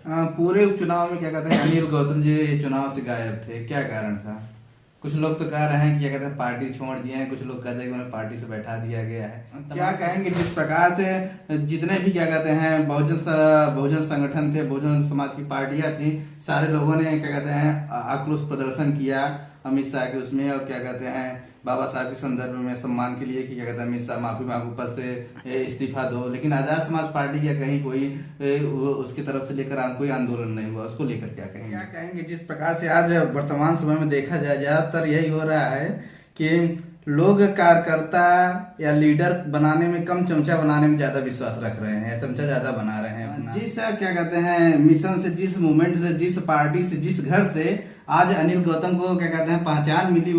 पूरे उपचुनाव में क्या कहते हैं अनिल गौतम जी चुनाव से गायब थे, क्या कारण था? कुछ लोग तो कह रहे हैं कि क्या कहते हैं पार्टी छोड़ दिए हैं, कुछ लोग कहते हैं कि उन्हें पार्टी से बैठा दिया गया है। क्या कहेंगे जिस प्रकार से जितने भी क्या कहते हैं बहुजन संगठन थे, बहुजन समाज की पार्टियां थी, सारे लोगों ने क्या कहते हैं आक्रोश प्रदर्शन किया अमित शाह के उसमें, और क्या कहते हैं बाबा साहब के संदर्भ में सम्मान के लिए कि क्या कहते हैं अमित शाह माफी मांगो, पद से इस्तीफा दो। लेकिन आजाद समाज पार्टी या कहीं कोई उसकी तरफ से लेकर कोई आंदोलन नहीं हुआ, उसको लेकर क्या कहेंगे जिस प्रकार से आज वर्तमान समय में देखा जाए ज्यादातर यही हो रहा है कि लोग कार्यकर्ता या लीडर बनाने में कम, चमचा बनाने में ज्यादा विश्वास रख रहे हैं, चमचा ज्यादा बना रहे हैं अपना। जिस क्या कहते हैं मिशन से, जिस मूवमेंट से, जिस पार्टी से, जिस घर से आज अनिल गौतम को क्या कहते हैं पहचान मिली,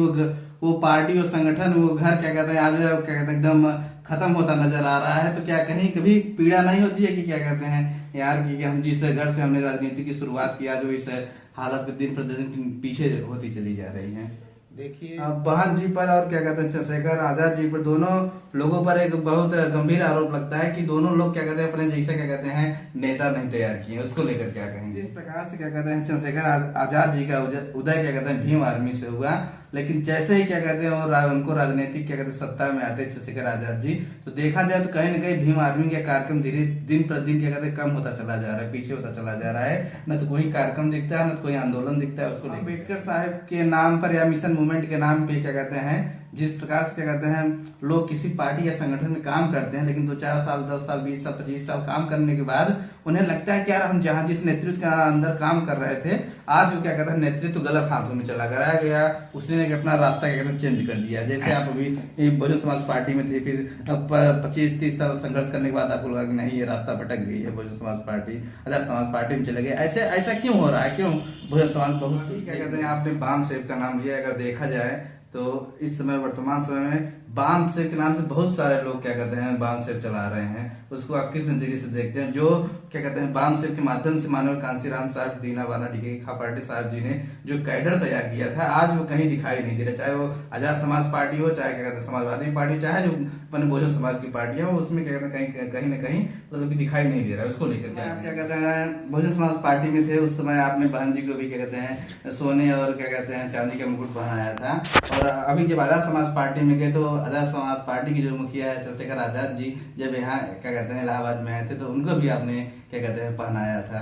वो पार्टी, वो संगठन, वो घर क्या कहते हैं आज क्या कहते हैं एकदम खत्म होता नजर आ रहा है। तो क्या कहीं कभी पीड़ा नहीं होती है कि क्या कहते हैं यार कि हम जिस घर से हमने राजनीति की शुरुआत किया, जो इस हालत में दिन प्रतिदिन पीछे होती चली जा रही है? देखिए बहन जी पर और क्या कहते हैं चंद्रशेखर आजाद जी पर, दोनों लोगों पर एक बहुत गंभीर आरोप लगता है कि दोनों लोग क्या कहते हैं अपने जैसे क्या कहते हैं नेता नहीं तैयार किए, उसको लेकर क्या कहेंगे? इस प्रकार से क्या कहते हैं चंद्रशेखर आजाद जी का उदय क्या कहते हैं भीम आर्मी से हुआ, लेकिन जैसे ही क्या कहते हैं उनको राजनीतिक क्या कहते हैं सत्ता में आते चंद्रशेखर आजाद जी, तो देखा जाए तो कहीं न कहीं भीम आर्मी का कार्यक्रम धीरे दिन प्रतिदिन क्या कहते हैं कम होता चला जा रहा है, पीछे होता चला जा रहा है। न तो कोई कार्यक्रम दिखता है, न तो कोई आंदोलन दिखता है उसको। अम्बेडकर साहब के नाम पर या मिशन मूवमेंट के नाम पे क्या कहते हैं जिस प्रकार से क्या कहते हैं लोग किसी पार्टी या संगठन में काम करते हैं, लेकिन 2-4 साल, 10 साल, 20 साल, 25 साल काम करने के बाद उन्हें लगता है कि यार हम जहां जिस नेतृत्व के अंदर काम कर रहे थे, आज वो क्या कहते हैं नेतृत्व गलत हाथों में चला गया, उसने अपना रास्ता क्या कहते हैं चेंज कर लिया। जैसे आप अभी बहुजन समाज पार्टी में थे, फिर 25-30 साल संघर्ष करने के बाद आपको लगा कि नहीं ये रास्ता भटक गई है, बहुजन समाज पार्टी आजाद समाज पार्टी में चले गए। ऐसा क्यों हो रहा है? क्यों बहुजन समाज बहुत क्या कहते हैं आपने बाम सेव का नाम लिया, अगर देखा जाए तो इस समय वर्तमान समय में बाम सेव के नाम से बहुत सारे लोग क्या कहते हैं बाम सेव चला रहे हैं। उसको आप किस नजरिए से देखते हैं? जो क्या कहते हैं बाम सेव के माध्यम से मानव कांसीराम साहब, दीना बाना डीके खापाटी साहब जी ने जो कैडर तैयार किया था, आज वो कहीं दिखाई नहीं दे रहा। चाहे वो आजाद समाज पार्टी हो, चाहे क्या कहते हैं समाजवादी पार्टी, चाहे जो अपने बहुजन समाज की पार्टी है, उसमें क्या कहते हैं कहीं ना कहीं मतलब दिखाई नहीं दे रहा है। उसको लेकर क्या कहते हैं बहुजन समाज पार्टी में थे उस समय आपने बहन जी को भी क्या कहते हैं सोने और क्या कहते हैं चांदी का मुकुट पहनाया था, और अभी जब आजाद समाज पार्टी में गए तो आजाद समाज पार्टी की जो मुखिया है चंद्रशेखर आजाद जी, जब यहाँ क्या कहते हैं इलाहाबाद में आए थे तो उनको भी आपने क्या कहते हैं पहनाया था।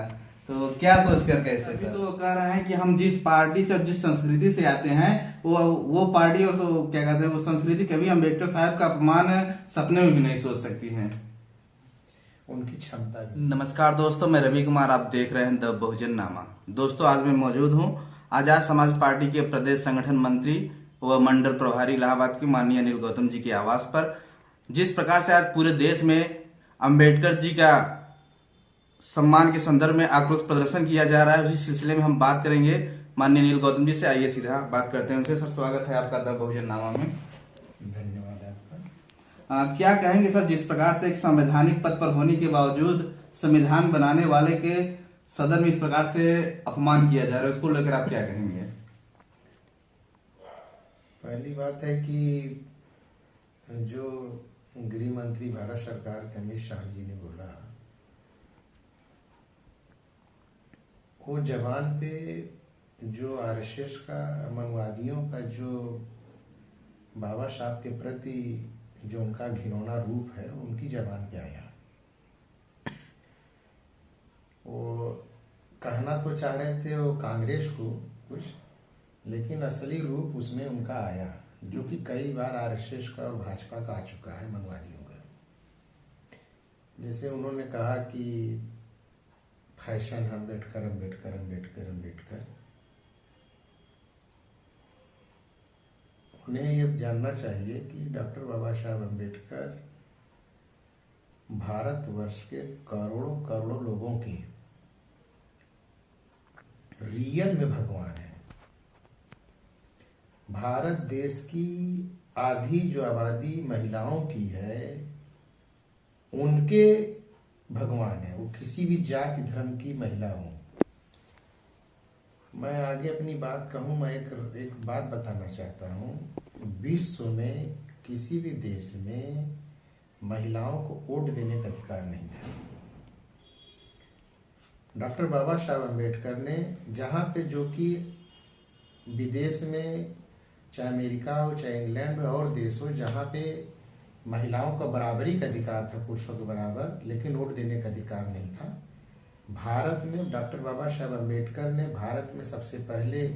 तो क्या सोच कर कैसे तो कह रहे हैं कि हम जिस पार्टी से और जिस संस्कृति से आते हैं वो पार्टी और क्या कहते हैं वो संस्कृति कभी अम्बेडकर साहब का अपमान सपने में भी नहीं सोच सकती है, उनकी क्षमता भी। नमस्कार दोस्तों, मैं रवि कुमार, आप देख रहे हैं द बहुजन नामा। दोस्तों आज मैं मौजूद हूँ आजाद समाज पार्टी के प्रदेश संगठन मंत्री व मंडल प्रभारी इलाहाबाद के माननीय अनिल गौतम जी के आवास पर। जिस प्रकार से आज पूरे देश में अंबेडकर जी का सम्मान के संदर्भ में आक्रोश प्रदर्शन किया जा रहा है, उसी सिलसिले में हम बात करेंगे माननीय अनिल गौतम जी से। आइए सीधा बात करते हैं उनसे। सर स्वागत है आपका द बहुजन नामा में। धन्यवाद आपका। क्या कहेंगे सर जिस प्रकार से एक संवैधानिक पद पर होने के बावजूद संविधान बनाने वाले के सदन में इस प्रकार से अपमान किया जा रहा है, उसको लेकर आप क्या कहेंगे? पहली बात है कि जो गृह मंत्री भारत सरकार के अमित शाह जी ने बोला, वो जबान पे जो आरएसएस का, मनवादियों का जो बाबा साहब के प्रति जो उनका घिनौना रूप है, उनकी जबान पे आया। वो कहना तो चाह रहे थे वो कांग्रेस को कुछ, लेकिन असली रूप उसमें उनका आया, जो कि कई बार आरएसएस का और भाजपा का आ चुका है, मनवादियों का। जैसे उन्होंने कहा कि फैशन अम्बेडकर अम्बेडकर अम्बेडकर अम्बेडकर। उन्हें ये जानना चाहिए कि डॉक्टर बाबा साहब अम्बेडकर भारतवर्ष के करोड़ों करोड़ों लोगों की रियल में भगवान है। भारत देश की आधी जो आबादी महिलाओं की है, उनके भगवान है। वो किसी भी जाति धर्म की महिला हो। मैं आगे अपनी बात कहूं, मैं एक बात बताना चाहता हूं। विश्व में किसी भी देश में महिलाओं को वोट देने का अधिकार नहीं था। डॉक्टर बाबा साहब अम्बेडकर ने जहाँ पे जो कि विदेश में चाहे अमेरिका हो चाहे इंग्लैंड हो और देश हो जहाँ पे महिलाओं का बराबरी का अधिकार था पुरुषों के बराबर, लेकिन वोट देने का अधिकार नहीं था, भारत में डॉक्टर बाबा साहब अम्बेडकर ने भारत में सबसे पहले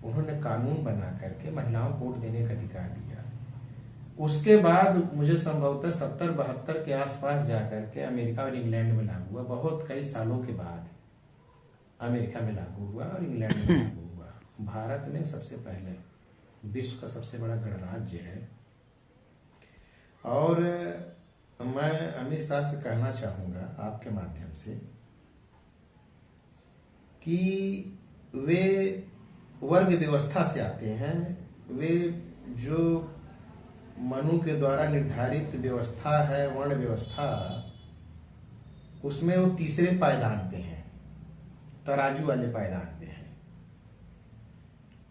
उन्होंने कानून बना करके महिलाओं को वोट देने का अधिकार दिया। उसके बाद मुझे संभवतः 70-72 के आसपास जाकर के अमेरिका और इंग्लैंड में लागू हुआ। बहुत कई सालों के बाद अमेरिका में लागू हुआ और इंग्लैंड में लागू हुआ। भारत में सबसे पहले, विश्व का सबसे बड़ा गणराज्य है। और मैं अमित शाह से कहना चाहूंगा आपके माध्यम से कि वे वर्ग व्यवस्था से आते हैं। वे जो मनु के द्वारा निर्धारित व्यवस्था है, वर्ण व्यवस्था, उसमें वो तीसरे पायदान पे हैं, तराजू वाले पायदान पे हैं।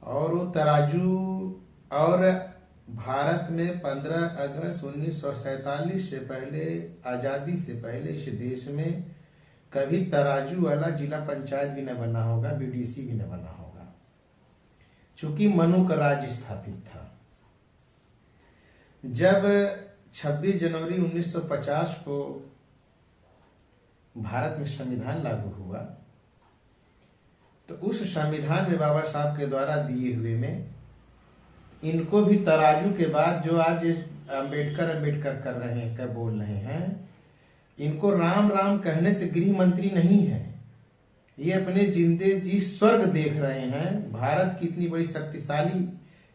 और वो तराजू, और भारत में 15 अगस्त 1947 से पहले, आजादी से पहले इस देश में कभी तराजू वाला जिला पंचायत भी न बना होगा, बीडीसी भी न बना होगा, चूंकि मनु का राज्य स्थापित था। जब 26 जनवरी 1950 को भारत में संविधान लागू हुआ, तो उस संविधान में बाबा साहब के द्वारा दिए हुए में इनको भी तराजू के बाद जो आज अम्बेडकर कर रहे हैं, क्या बोल रहे हैं, इनको राम राम कहने से गृह मंत्री नहीं है। ये अपने जिंदे जी स्वर्ग देख रहे हैं। भारत की इतनी बड़ी शक्तिशाली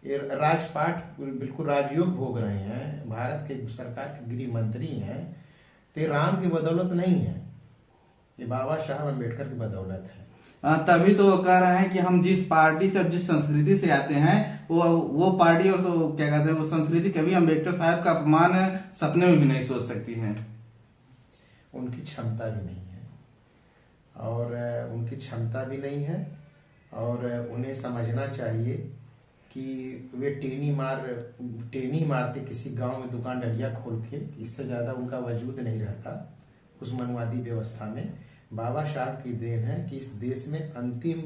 राजपाट, बिल्कुल राजयोग भोग रहे हैं, भारत के सरकार के गृह मंत्री हैं। तो राम की बदौलत नहीं है, ये बाबा साहब अम्बेडकर की बदौलत है। तभी तो कह रहे हैं कि हम जिस पार्टी से और जिस संस्कृति से आते हैं वो पार्टी और क्या कहते हैं वो संस्कृति कभी अम्बेडकर साहब का अपमान सपने में भी नहीं सोच सकती है। उनकी क्षमता भी नहीं है, और उनकी क्षमता भी नहीं है, और उन्हें समझना चाहिए कि वे टेनी मारते किसी गांव में दुकान डलिया खोल के, इससे ज्यादा उनका वजूद नहीं रहता उस मनुवादी व्यवस्था में। बाबा साहब की देन है कि इस देश में अंतिम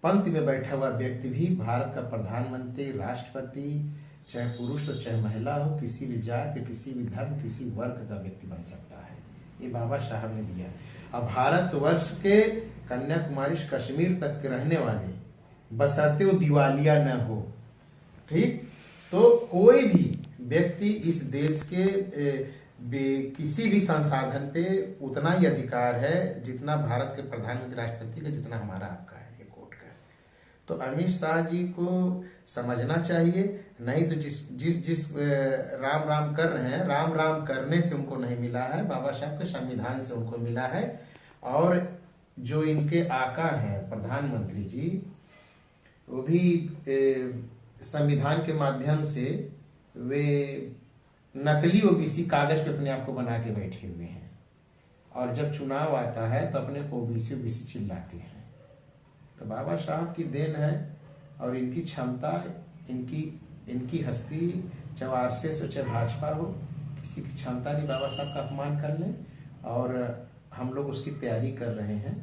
पंक्ति में बैठा हुआ व्यक्ति भी भारत का प्रधानमंत्री, राष्ट्रपति, चाहे पुरुष हो चाहे महिला हो, किसी भी जाति, किसी भी धर्म, किसी वर्ग का व्यक्ति बन सकता है। ये बाबा साहब ने दिया। अब भारतवर्ष के कन्याकुमारी से कश्मीर तक के रहने वाले, बशर्ते वो दिवालिया न हो, ठीक, तो कोई भी व्यक्ति इस देश के किसी भी संसाधन पे उतना ही अधिकार है जितना भारत के प्रधानमंत्री, राष्ट्रपति का, जितना हमारा आपका है, ये कोर्ट का। तो अमित शाह जी को समझना चाहिए। नहीं तो जिस राम राम कर रहे हैं, राम राम करने से उनको नहीं मिला है, बाबा साहब के संविधान से उनको मिला है। और जो इनके आका हैं प्रधानमंत्री जी, वो भी संविधान के माध्यम से वे नकली ओबीसी कागज पे अपने आप को बना के बैठे हुए हैं, और जब चुनाव आता है तो अपने को ओबीसी चिल्लाते हैं। तो बाबा साहब की देन है, और इनकी क्षमता, इनकी हस्ती, चाहे आरएसएस हो चाहे भाजपा हो, किसी की क्षमता नहीं बाबा साहब का अपमान कर लें। और हम लोग उसकी तैयारी कर रहे हैं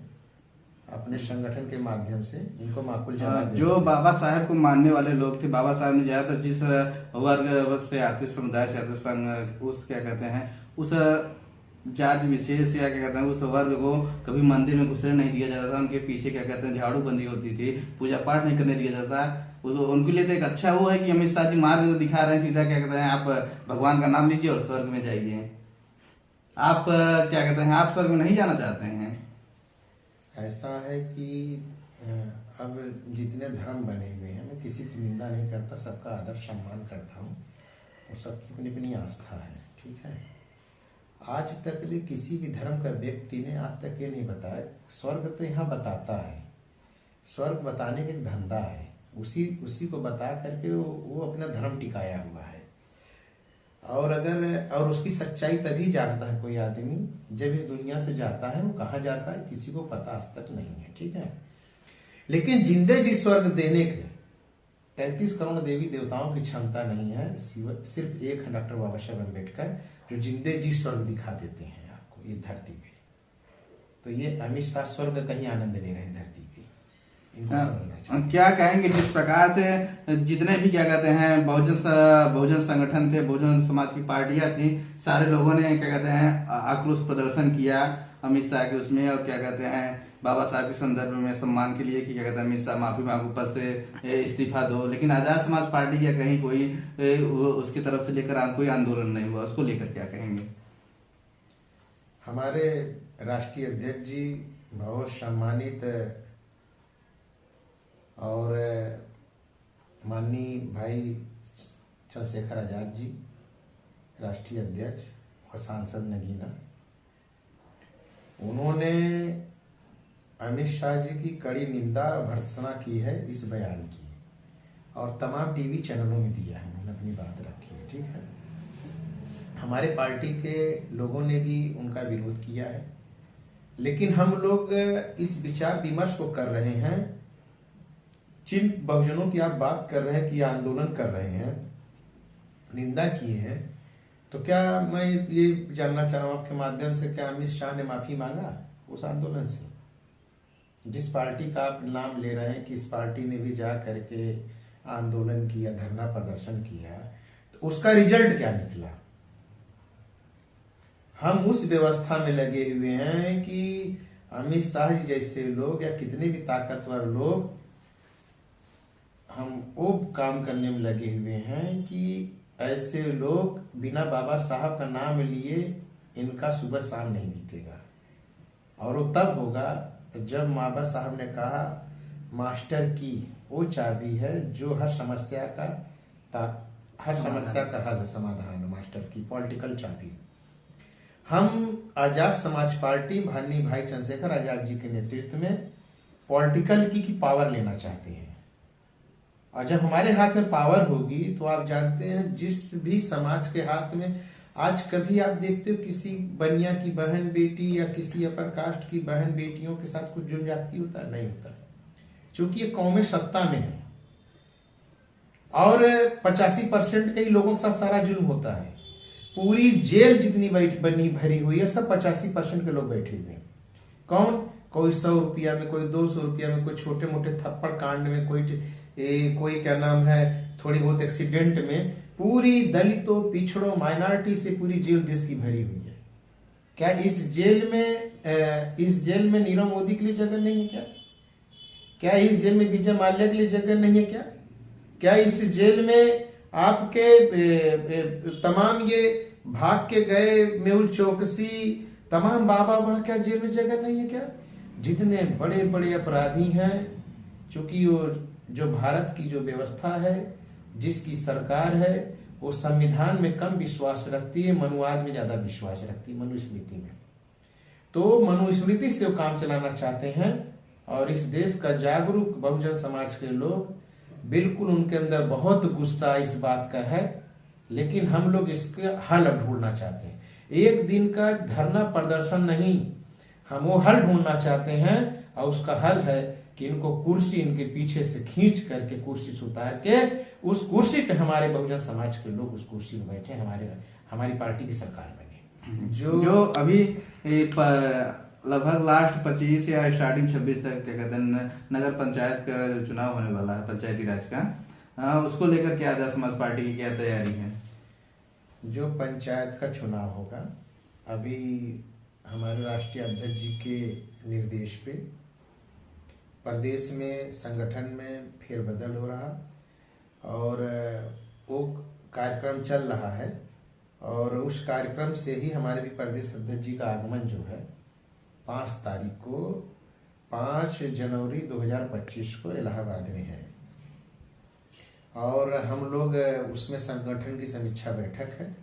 अपने संगठन के माध्यम से, इनको माकूल जवाब। जो बाबा साहब को मानने वाले लोग थे, बाबा साहब ने ज्यादातर जिस वर्ग से आते, समुदाय से आते, संघ, उस क्या कहते हैं, उस जाति विशेष या क्या कहते हैं उस वर्ग को कभी मंदिर में घुसने नहीं दिया जाता था। उनके पीछे क्या कहते हैं झाड़ू बंदी होती थी, पूजा पाठ नहीं करने दिया जाता। उनके लिए तो एक अच्छा वो है कि अमित शाह जी मार्ग दिखा रहे हैं, सीधा क्या कहते हैं आप भगवान का नाम लीजिए और स्वर्ग में जाइए। आप क्या कहते हैं, आप स्वर्ग में नहीं जाना चाहते हैं? ऐसा है कि अब जितने धर्म बने हुए हैं, मैं किसी की निंदा नहीं करता, सबका आदर सम्मान करता हूँ, और सबकी अपनी अपनी आस्था है, ठीक है। आज तक ले किसी भी धर्म का व्यक्ति ने आज तक ये नहीं बताया, स्वर्ग तो यहाँ बताता है, स्वर्ग बताने का एक धंधा है, उसी को बता करके वो अपना धर्म टिकाया हुआ है। और उसकी सच्चाई तभी जानता है कोई आदमी जब इस दुनिया से जाता है। वो कहाँ जाता है किसी को पता आज तक नहीं है, ठीक है। लेकिन जिंदे जी स्वर्ग देने के 33 करोड़ देवी देवताओं की क्षमता नहीं है, सिर्फ एक है डॉक्टर बाबा साहब अम्बेडकर, जो जिंदे जी स्वर्ग दिखा देते हैं आपको इस धरती पे। तो ये अमित शाह स्वर्ग कहीं आनंद ले रहे हैं धरती पे, इनको समझना चाहिए। क्या कहेंगे जिस प्रकार से जितने भी क्या कहते हैं बहुजन संगठन थे, बहुजन समाज की पार्टियां थी, सारे लोगों ने क्या कहते हैं आक्रोश प्रदर्शन किया अमित शाह के उसमें, और क्या कहते हैं बाबा साहब के संदर्भ में सम्मान के लिए कि क्या कहते हैं अमित शाह माफी मांगो, पद से इस्तीफा दो, लेकिन आजाद समाज पार्टी या कहीं कोई उसकी तरफ से लेकर कोई आंदोलन नहीं हुआ, उसको लेकर क्या कहेंगे? हमारे राष्ट्रीय अध्यक्ष जी बहुत सम्मानित और माननीय भाई चंद्रशेखर आजाद जी, राष्ट्रीय अध्यक्ष और सांसद नगीना, उन्होंने अमित शाह जी की कड़ी निंदा और भर्त्सना की है इस बयान की, और तमाम टीवी चैनलों में दिया है, उन्होंने अपनी बात रखी है। ठीक है, हमारे पार्टी के लोगों ने भी उनका विरोध किया है, लेकिन हम लोग इस विचार विमर्श को कर रहे हैं, जिन बहुजनों की आप बात कर रहे हैं कि आंदोलन कर रहे हैं, निंदा किए हैं, तो क्या मैं ये जानना चाह रहा हूं आपके माध्यम से, क्या अमित शाह ने माफी मांगा उस आंदोलन से? जिस पार्टी का आप नाम ले रहे हैं कि इस पार्टी ने भी जा करके आंदोलन किया, धरना प्रदर्शन किया, तो उसका रिजल्ट क्या निकला? हम उस व्यवस्था में लगे हुए हैं कि अमित शाह जी जैसे लोग या कितने भी ताकतवर लोग, हम वो काम करने में लगे हुए हैं कि ऐसे लोग बिना बाबा साहब का नाम लिए इनका सुबह शाम नहीं बीतेगा। और वो तब होगा जब बाबा साहब ने कहा मास्टर की वो चाबी है जो हर समस्या का हल समाधान, मास्टर की पॉलिटिकल चाबी। हम आजाद समाज पार्टी माननीय भाई चंद्रशेखर आजाद जी के नेतृत्व में पॉलिटिकल की पावर लेना चाहते हैं, और जब हमारे हाथ में पावर होगी तो आप जानते हैं जिस भी समाज के हाथ में आज कभी आप देखते हो किसी बनिया की बहन बेटी या किसी अपर कास्ट की बहन बेटियों के साथ कुछ जुर्म जाती होता है? नहीं होता, क्योंकि ये कौमें सत्ता में है और 85% के ही लोगों के साथ सारा जुर्म होता है। पूरी जेल जितनी बनी भरी हुई है सब 85% के लोग बैठे हुए हैं। कौन? कोई 100 रुपया में, कोई 200 रुपया में, कोई छोटे मोटे थप्पड़ कांड में, कोई क्या नाम है थोड़ी बहुत एक्सीडेंट में, पूरी दलितों, पिछड़ों, माइनॉरिटी से पूरी जेल देश की भरी हुई है। क्या इस जेल में नीरव मोदी के लिए जगह नहीं है क्या? क्या इस जेल में विजय माल्या के लिए जगह नहीं है क्या? क्या इस जेल में आपके तमाम ये भाग के गए मेहुल चौकसी, तमाम बाबा वहां क्या जेल में जगह नहीं है क्या? जितने बड़े बड़े अपराधी हैं, क्योंकि वो जो भारत की जो व्यवस्था है, जिसकी सरकार है, वो संविधान में कम विश्वास रखती है, मनुवाद में ज्यादा विश्वास रखती है, मनुस्मृति में। तो मनुस्मृति से वो काम चलाना चाहते हैं, और इस देश का जागरूक बहुजन समाज के लोग बिल्कुल, उनके अंदर बहुत गुस्सा इस बात का है, लेकिन हम लोग इसका हल ढूंढना चाहते हैं। एक दिन का धरना प्रदर्शन नहीं, हम वो हल ढूंढना चाहते हैं, और उसका हल है कि इनको कुर्सी इनके पीछे से खींच करके कुर्सी से उतार के उस कुर्सी पे हमारे बहुजन समाज के लोग उस कुर्सी में बैठे, हमारी पार्टी की सरकार बने। जो अभी लगभग लास्ट 25 या स्टार्टिंग 26 तक क्या कहते हैं नगर पंचायत का जो चुनाव होने वाला है, पंचायती राज का, उसको लेकर क्या आजाद समाज पार्टी की क्या तैयारी है? जो पंचायत का चुनाव होगा, अभी हमारे राष्ट्रीय अध्यक्ष जी के निर्देश पे प्रदेश में संगठन में फेरबदल हो रहा, और वो कार्यक्रम चल रहा है, और उस कार्यक्रम से ही हमारे भी प्रदेश अध्यक्ष जी का आगमन जो है 5 तारीख को, 5 जनवरी 2025 को इलाहाबाद में है, और हम लोग उसमें संगठन की समीक्षा बैठक है।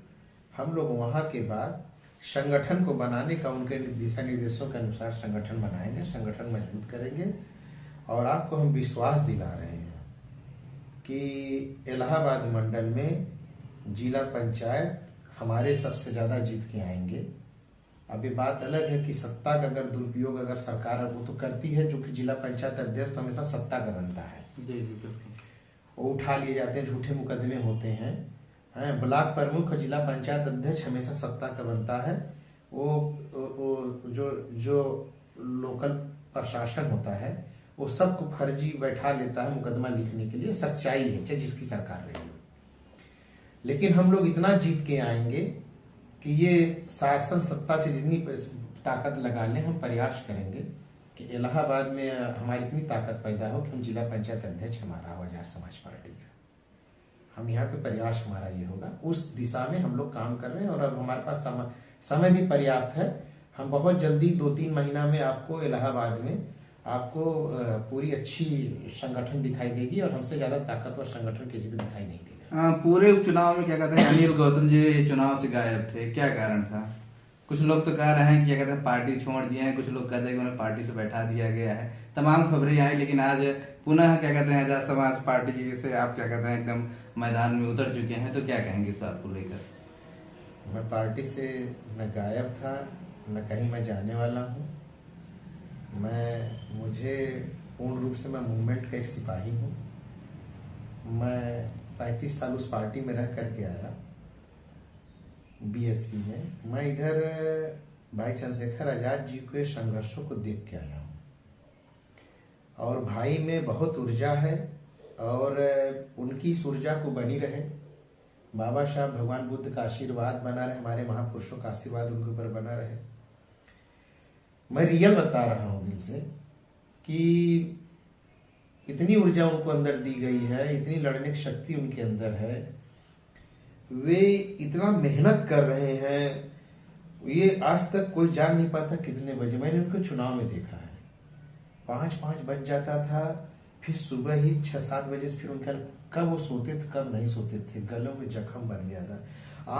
हम लोग वहां के बाद संगठन को बनाने का, उनके दिशा निर्देशों के अनुसार संगठन बनाएंगे, संगठन मजबूत करेंगे, और आपको हम विश्वास दिला रहे हैं कि इलाहाबाद मंडल में जिला पंचायत हमारे सबसे ज्यादा जीत के आएंगे। अभी बात अलग है कि सत्ता का अगर दुरुपयोग अगर सरकार वो तो करती है, जो कि जिला पंचायत अध्यक्ष तो हमेशा सत्ता का बनता है, वो उठा लिए जाते हैं, झूठे मुकदमे होते हैं। ब्लॉक प्रमुख और जिला पंचायत अध्यक्ष हमेशा सत्ता का बनता है। वो जो लोकल प्रशासन होता है वो सबको फर्जी बैठा लेता है मुकदमा लिखने के लिए। सच्चाई है चाहे जिसकी सरकार रही हो, लेकिन हम लोग इतना जीत के आएंगे कि ये शासन सत्ता से जितनी ताकत लगा लें, हम प्रयास करेंगे कि इलाहाबाद में हमारी इतनी ताकत पैदा हो कि हम जिला पंचायत अध्यक्ष हमारा हो आजाद समाज पार्टी का। हम यहाँ पे प्रयास हमारा ये होगा, उस दिशा में हम लोग काम कर रहे हैं। और अब हमारे पास समय भी पर्याप्त है। हम बहुत जल्दी 2-3 महीना में आपको इलाहाबाद में आपको पूरी अच्छी संगठन दिखाई देगी और हमसे ज्यादा ताकतवर संगठन किसी को दिखाई नहीं देगा। पूरे उपचुनाव में क्या कहते हैं अनिल गौतम जी चुनाव से गायब थे, क्या कारण था? कुछ लोग तो कह रहे हैं कि क्या कहते हैं पार्टी छोड़ दिए हैं, कुछ लोग कहते हैं कि उन्हें पार्टी से बैठा दिया गया है। तमाम खबरें आई, लेकिन आज पुनः क्या कहते हैं आजाद समाज पार्टी से आप क्या कहते हैं एकदम मैदान में उतर चुके हैं, तो क्या कहेंगे इस बात को लेकर? मैं पार्टी से न गायब था न कहीं मैं जाने वाला हूँ। मुझे पूर्ण रूप से मैं मूवमेंट का एक सिपाही हूँ। मैं 35 साल उस पार्टी में रह करके आया बीएसपी में। मैं इधर भाई चंद्रशेखर आजाद जी के संघर्षों को देख के आया हूँ और भाई में बहुत ऊर्जा है और उनकी इस ऊर्जा को बनी रहे। बाबा साहब भगवान बुद्ध का आशीर्वाद बना रहे, हमारे महापुरुषों का आशीर्वाद उनके ऊपर बना रहे। मैं रियल बता रहा हूं दिल से कि इतनी ऊर्जा उनको अंदर दी गई है, इतनी लड़ने की शक्ति उनके अंदर है, वे इतना मेहनत कर रहे हैं। ये आज तक कोई जान नहीं पाता कितने बजे। मैंने उनको चुनाव में देखा है, 5-5 बज जाता था, फिर सुबह ही 6-7 बजे से फिर उनका कब वो सोते थे कब नहीं सोते थे, गलों में जख्म बन गया था।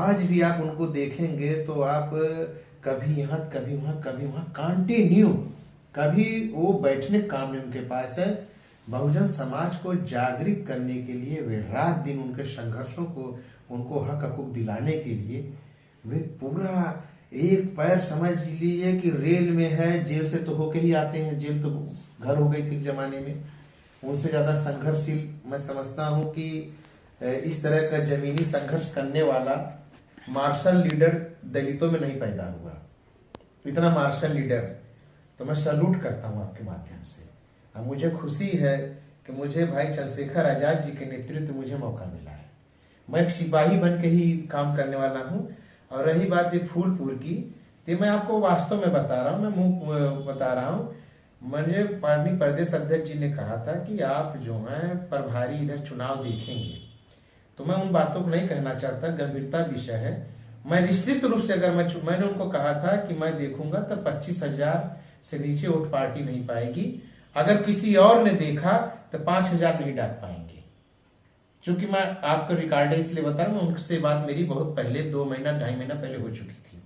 आज भी आप उनको देखेंगे तो आप कभी यहाँ कभी वहां कभी वहां कंटिन्यू, कभी वो बैठने काम नहीं उनके पास है। बहुजन समाज को जागृत करने के लिए वे रात दिन उनके संघर्षों को, उनको हक हकूक दिलाने के लिए वे पूरा एक पैर समझ लीजिए कि रेल में है। जेल से तो होके ही आते हैं, जेल तो घर हो गई थी जमाने में। उनसे ज्यादा संघर्षशील मैं समझता हूं कि इस तरह का जमीनी संघर्ष करने वाला मार्शल लीडर दलितों में नहीं पैदा हुआ, इतना मार्शल लीडर। तो मैं सैल्यूट करता हूं आपके माध्यम से। अब मुझे खुशी है कि मुझे भाई चंद्रशेखर आजाद जी के नेतृत्व मुझे मौका मिला है। मैं एक सिपाही बन के ही काम करने वाला हूं। और रही बात ये फूलपुर की, तो मैं आपको वास्तव में बता रहा हूं, मैं मुंह बता रहा हूं। मुझे पार्टी प्रदेश अध्यक्ष जी ने कहा था कि आप जो हैं प्रभारी इधर चुनाव देखेंगे, तो मैं उन बातों को नहीं कहना चाहता, गंभीरता विषय है। मैं निश्चित रूप से अगर मैंने उनको कहा था कि मैं देखूंगा तो 25,000 से नीचे वोट पार्टी नहीं पाएगी। अगर किसी और ने देखा तो 5,000 नहीं डाल पाएंगे। चूंकि मैं आपको रिकॉर्ड इसलिए बता रहा हूं, उनसे बात मेरी बहुत पहले 2 महीना 2.5 महीना पहले हो चुकी थी।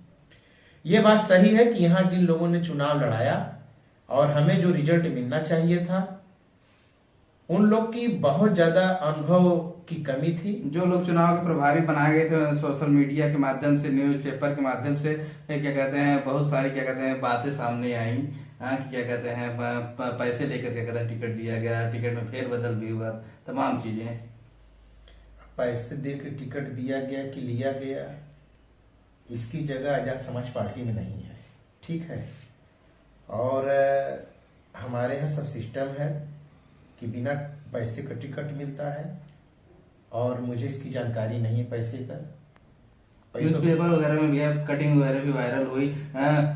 ये बात सही है कि यहाँ जिन लोगों ने चुनाव लड़ाया और हमें जो रिजल्ट मिलना चाहिए था, उन लोग की बहुत ज्यादा अनुभव की कमी थी। जो लोग चुनाव के प्रभारी बनाए गए थे सोशल मीडिया के माध्यम से, न्यूज़पेपर के माध्यम से, क्या कहते हैं बहुत सारी क्या कहते हैं बातें सामने आई। क्या कहते हैं पैसे लेकर क्या कहते हैं टिकट दिया गया, टिकट में फेरबदल भी हुआ, तमाम चीजें। पैसे देकर टिकट दिया गया कि लिया गया, इसकी जगह आजाद समाज पार्टी में नहीं है, ठीक है। और हमारे यहाँ सब सिस्टम है कि बिना पैसे का टिकट मिलता है और मुझे इसकी जानकारी नहीं है पैसे का। न्यूज़पेपर वगैरह में भी कटिंग वगैरह भी वायरल हुई।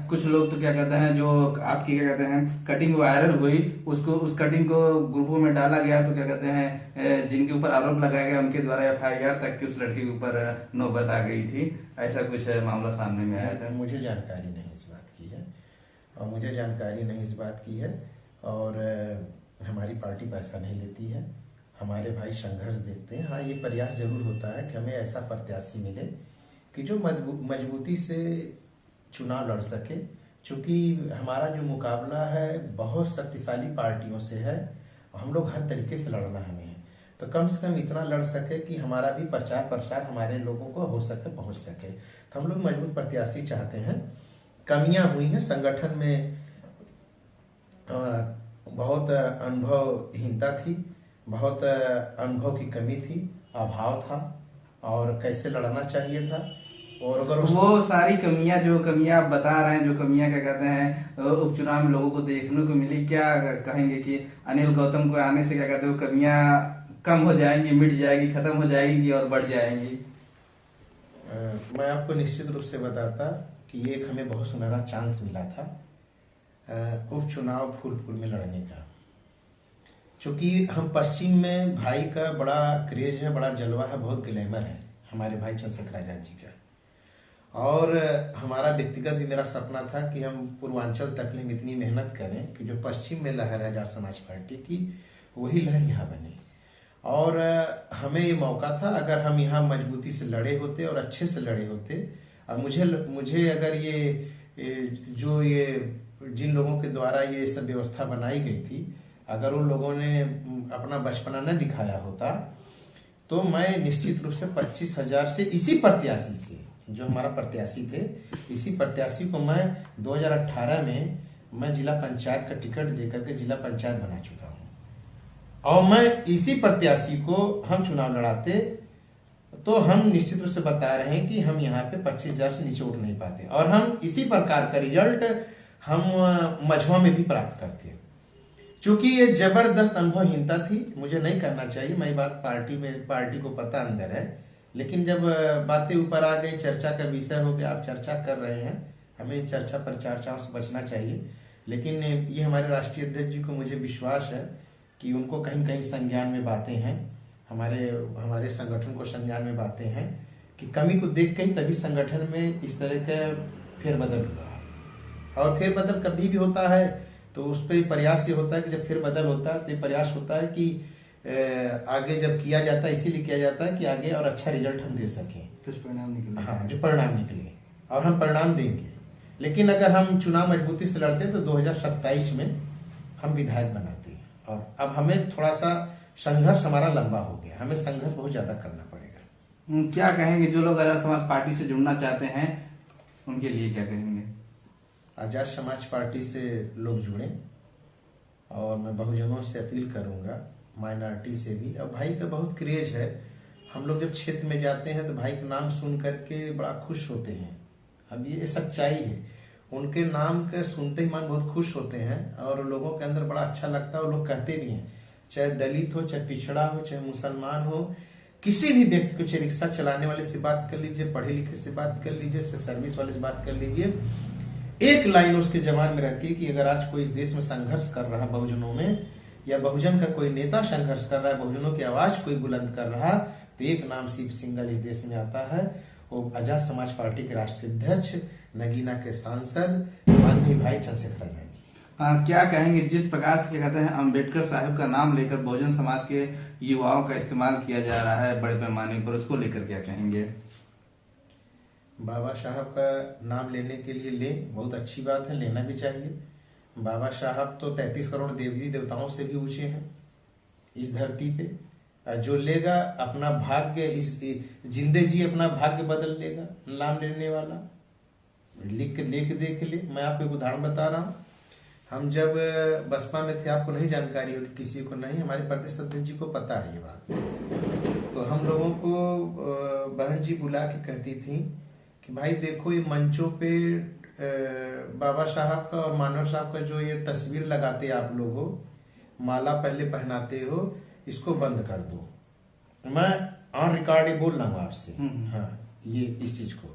कुछ लोग तो क्या कहते हैं जो आपकी क्या कहते हैं कटिंग वायरल हुई, उसको उस कटिंग को ग्रुपों में डाला गया, तो क्या कहते हैं जिनके ऊपर आरोप लगाया गया उनके द्वारा FIR तक की उस लड़की के ऊपर नौबत आ गई थी। ऐसा कुछ मामला सामने में आया था। मुझे जानकारी नहीं इस बात की है और मुझे जानकारी नहीं इस बात की है। और हमारी पार्टी पैसा नहीं लेती है, हमारे भाई संघर्ष देखते हैं। हाँ, ये प्रयास जरूर होता है कि हमें ऐसा प्रत्याशी मिले कि जो मजबूती से चुनाव लड़ सके। चूंकि हमारा जो मुकाबला है बहुत शक्तिशाली पार्टियों से है, हम लोग हर तरीके से लड़ना हमें है, तो कम से कम इतना लड़ सके कि हमारा भी प्रचार प्रसार हमारे लोगों को हो सके, पहुंच सके। तो हम लोग मजबूत प्रत्याशी चाहते हैं। कमियां हुई हैं संगठन में, बहुत अनुभवहीनता थी, बहुत अनुभव की कमी थी, अभाव था और कैसे लड़ना चाहिए था और अगर वो सारी कमियां जो कमियां आप बता रहे हैं, जो कमियां क्या कहते हैं उपचुनाव में लोगों को देखने को मिली, क्या कहेंगे कि अनिल गौतम को आने से क्या कहते हैं वो कमियां कम हो जाएंगी, मिट जाएगी, खत्म हो जाएंगी और बढ़ जाएंगी? मैं आपको निश्चित रूप से बताता कि ये एक हमें बहुत सुनहरा चांस मिला था उपचुनाव फूलपुर में लड़ने का। क्योंकि हम पश्चिम में भाई का बड़ा क्रेज है, बड़ा जलवा है, बहुत ग्लैमर है हमारे भाई चंद्रशेखर आजाद जी का। और हमारा व्यक्तिगत भी मेरा सपना था कि हम पूर्वांचल तक में इतनी मेहनत करें कि जो पश्चिम में लहर है आजाद समाज पार्टी की, वही लहर यहाँ बने। और हमें ये मौका था, अगर हम यहाँ मजबूती से लड़े होते और अच्छे से लड़े होते। और मुझे अगर ये जिन लोगों के द्वारा ये सब व्यवस्था बनाई गई थी, अगर उन लोगों ने अपना बचपना न दिखाया होता तो मैं निश्चित रूप से 25,000 से इसी प्रत्याशी से, जो हमारा प्रत्याशी थे, इसी प्रत्याशी को मैं 2018 में मैं जिला पंचायत का टिकट देकर के जिला पंचायत बना चुका हूँ। और मैं इसी प्रत्याशी को हम चुनाव लड़ाते तो हम निश्चित रूप से बता रहे हैं कि हम यहाँ पे 25,000 से नीचे उठ नहीं पाते। और हम इसी प्रकार का रिजल्ट हम मझवा में भी प्राप्त करते हैं। चूंकि ये जबरदस्त अनुभवहीनता थी, मुझे नहीं करना चाहिए, मैं बात पार्टी को पता अंदर है, लेकिन जब बातें ऊपर आ गई, चर्चा का विषय हो गया, आप चर्चा कर रहे हैं, हमें चर्चा पर चर्चाओं से बचना चाहिए। लेकिन ये हमारे राष्ट्रीय अध्यक्ष जी को मुझे विश्वास है कि उनको कहीं कहीं संज्ञान में बातें हैं, हमारे संगठन को संज्ञान में बातें हैं कि कमी को देख के ही तभी संगठन में इस तरह का फेरबदल हुआ। और फेरबदल कभी भी होता है तो उस पर प्रयास ये होता है कि जब फिर बदल होता है तो ये प्रयास होता है कि आगे जब किया जाता है, इसीलिए किया जाता है कि आगे और अच्छा रिजल्ट हम दे सकें, कुछ परिणाम निकले। हाँ, जो परिणाम निकले, और हम परिणाम देंगे। लेकिन अगर हम चुनाव मजबूती से लड़ते तो 2027 में हम विधायक बनाते। और अब हमें थोड़ा सा संघर्ष हमारा लंबा हो गया, हमें संघर्ष बहुत ज्यादा करना पड़ेगा। क्या कहेंगे जो लोग आजाद समाज पार्टी से जुड़ना चाहते हैं, उनके लिए क्या कहेंगे? आजाद समाज पार्टी से लोग जुड़े, और मैं बहुजनों से अपील करूंगा, माइनॉरिटी से भी। अब भाई का बहुत क्रेज है, हम लोग जब क्षेत्र में जाते हैं तो भाई का नाम सुन करके बड़ा खुश होते हैं। अब ये सच्चाई है, उनके नाम के सुनते ही मन बहुत खुश होते हैं और लोगों के अंदर बड़ा अच्छा लगता है। और लोग कहते भी हैं, चाहे दलित हो, चाहे पिछड़ा हो, चाहे मुसलमान हो, किसी भी व्यक्ति को, चाहे रिक्शा चलाने वाले से बात कर लीजिए, पढ़े लिखे से बात कर लीजिए, चाहे सर्विस वाले से बात कर लीजिए, एक लाइन उसके जबान में रहती है कि अगर आज कोई इस देश में संघर्ष कर रहा बहुजनों में, या बहुजन का कोई नेता संघर्ष कर रहा है, बहुजनों की आवाज कोई बुलंद कर रहा, तो एक नाम सिर्फ सिंगल इस देश में आता है, वो आजाद समाज पार्टी के राष्ट्रीय अध्यक्ष, नगीना के सांसद माननीय भाई चंद्रशेखर आजाद जी। क्या कहेंगे जिस प्रकार से क्या कहते हैं अंबेडकर साहब का नाम लेकर बहुजन समाज के युवाओं का इस्तेमाल किया जा रहा है बड़े पैमाने पर, उसको लेकर क्या कहेंगे? बाबा साहब का नाम लेने के लिए लें, बहुत अच्छी बात है, लेना भी चाहिए। बाबा साहब तो 33 करोड़ देवी देवताओं से भी ऊंचे हैं इस धरती पे। जो लेगा अपना भाग्य, इस जिंदे जी अपना भाग्य बदल लेगा, नाम लेने वाला लिख के देख ले। मैं आपको एक उदाहरण बता रहा हूँ, हम जब बसपा में थे, आपको नहीं जानकारी होगी, किसी को नहीं, हमारे प्रदेश अध्यक्ष जी को पता है ये बात। तो हम लोगों को बहन जी बुला के कहती थी कि भाई देखो, ये मंचों पे बाबा साहब का और मानव साहब का जो ये तस्वीर लगाते आप लोगों, माला पहले पहनाते हो, इसको बंद कर दो। मैं ऑन रिकॉर्ड ही बोल रहा हूँ आपसे, हाँ, ये इस चीज को,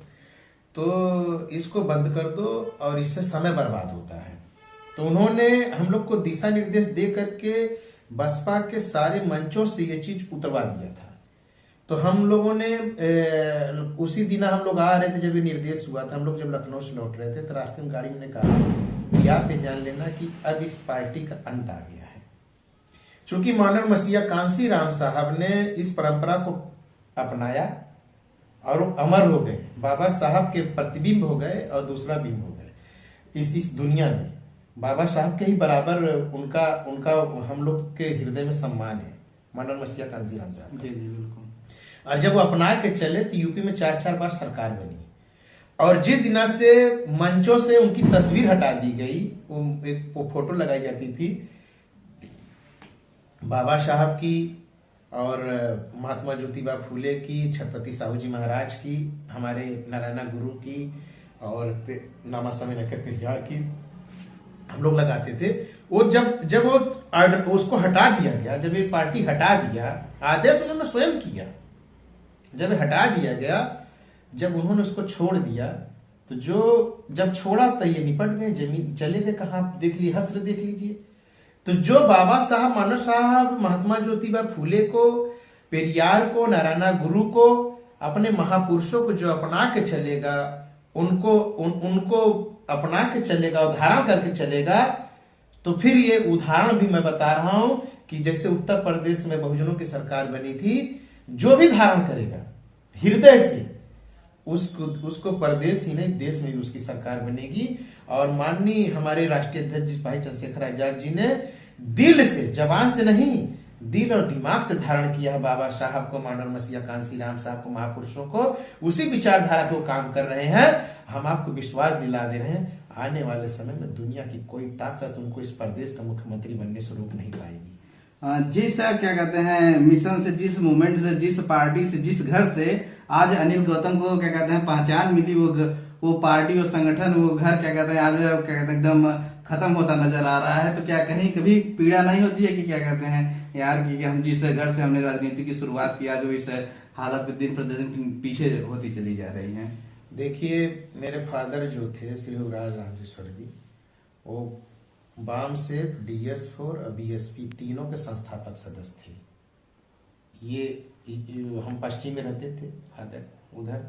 तो इसको बंद कर दो और इससे समय बर्बाद होता है। तो उन्होंने हम लोग को दिशा निर्देश दे करके बसपा के सारे मंचों से ये चीज उतरवा दिया था। तो हम लोगों ने उसी दिन हम लोग आ रहे थे जब ये निर्देश हुआ था, हम लोग जब लखनऊ से लौट रहे थे तो रास्ते में गाड़ी में कहा कि आप ये जान लेना कि अब इस पार्टी का अंत आ गया है। चूंकि मानव मसीहा कांसी राम साहब ने इस परंपरा को अपनाया और वो अमर हो गए, बाबा साहब के प्रतिबिंब हो गए और दूसरा बिंब हो गए इस दुनिया में। बाबा साहब के ही बराबर उनका हम लोग के हृदय में सम्मान है, मानव मसीहा कांसी राम साहब। जी जी बिल्कुल। और जब वो अपना के चले तो यूपी में 4-4 बार सरकार बनी। और जिस दिना से मंचों से उनकी तस्वीर हटा दी गई, एक फोटो लगाई जाती थी बाबा साहब की और महात्मा ज्योतिबा फूले की, छत्रपति साहू जी महाराज की, हमारे नारायणा गुरु की और नामा स्वामी नक्कर पेरियार की हम लोग लगाते थे। वो जब वो उसको हटा दिया गया, जब ये पार्टी हटा दिया, आदेश उन्होंने स्वयं किया, जब हटा दिया गया, जब उन्होंने उसको छोड़ दिया, तो जब छोड़ा तो ये निपट गए, जमीन चले गए कहाँ, देख ली हस्र देख लीजिए। तो जो बाबा साहब मानव साहब महात्मा ज्योतिबा फूले को, पेरियार को, नारायणा गुरु को, अपने महापुरुषों को जो अपना के चलेगा, उनको अपना के चलेगा, उदाहरण करके चलेगा, तो फिर ये उदाहरण भी मैं बता रहा हूं कि जैसे उत्तर प्रदेश में बहुजनों की सरकार बनी थी, जो भी धारण करेगा हृदय से, उसको प्रदेश ही नहीं देश में भी उसकी सरकार बनेगी। और माननीय हमारे राष्ट्रीय अध्यक्ष भाई चंद्रशेखर आजाद जी ने दिल से, जबान से नहीं, दिल और दिमाग से धारण किया है बाबा साहब को, मानव मसीहा कांसी राम साहब को, महापुरुषों को, उसी विचारधारा को काम कर रहे हैं। हम आपको विश्वास दिला दे रहे हैं, आने वाले समय में दुनिया की कोई ताकत उनको इस प्रदेश का मुख्यमंत्री बनने से रोक नहीं पाएगी। जिस क्या कहते हैं मिशन से, जिस मूवमेंट से, जिस पार्टी से, जिस घर से आज अनिल गौतम को क्या कहते हैं पहचान मिली, वो पार्टी, वो संगठन, वो घर क्या कहते हैं आज क्या कहते हैं एकदम खत्म होता नजर आ रहा है। तो क्या कहीं कभी पीड़ा नहीं होती है कि क्या कहते हैं यार कि हम जिस घर से हमने राजनीति की शुरुआत किया, जो इस हालत में दिन प्रतिदिन पीछे होती चली जा रही है? देखिए, मेरे फादर जो थे श्री युवराज रामजीश्वर जी, वो बाम से DS4 और BSP तीनों के संस्थापक सदस्य थे। ये हम पश्चिम में रहते थे फादर उधर,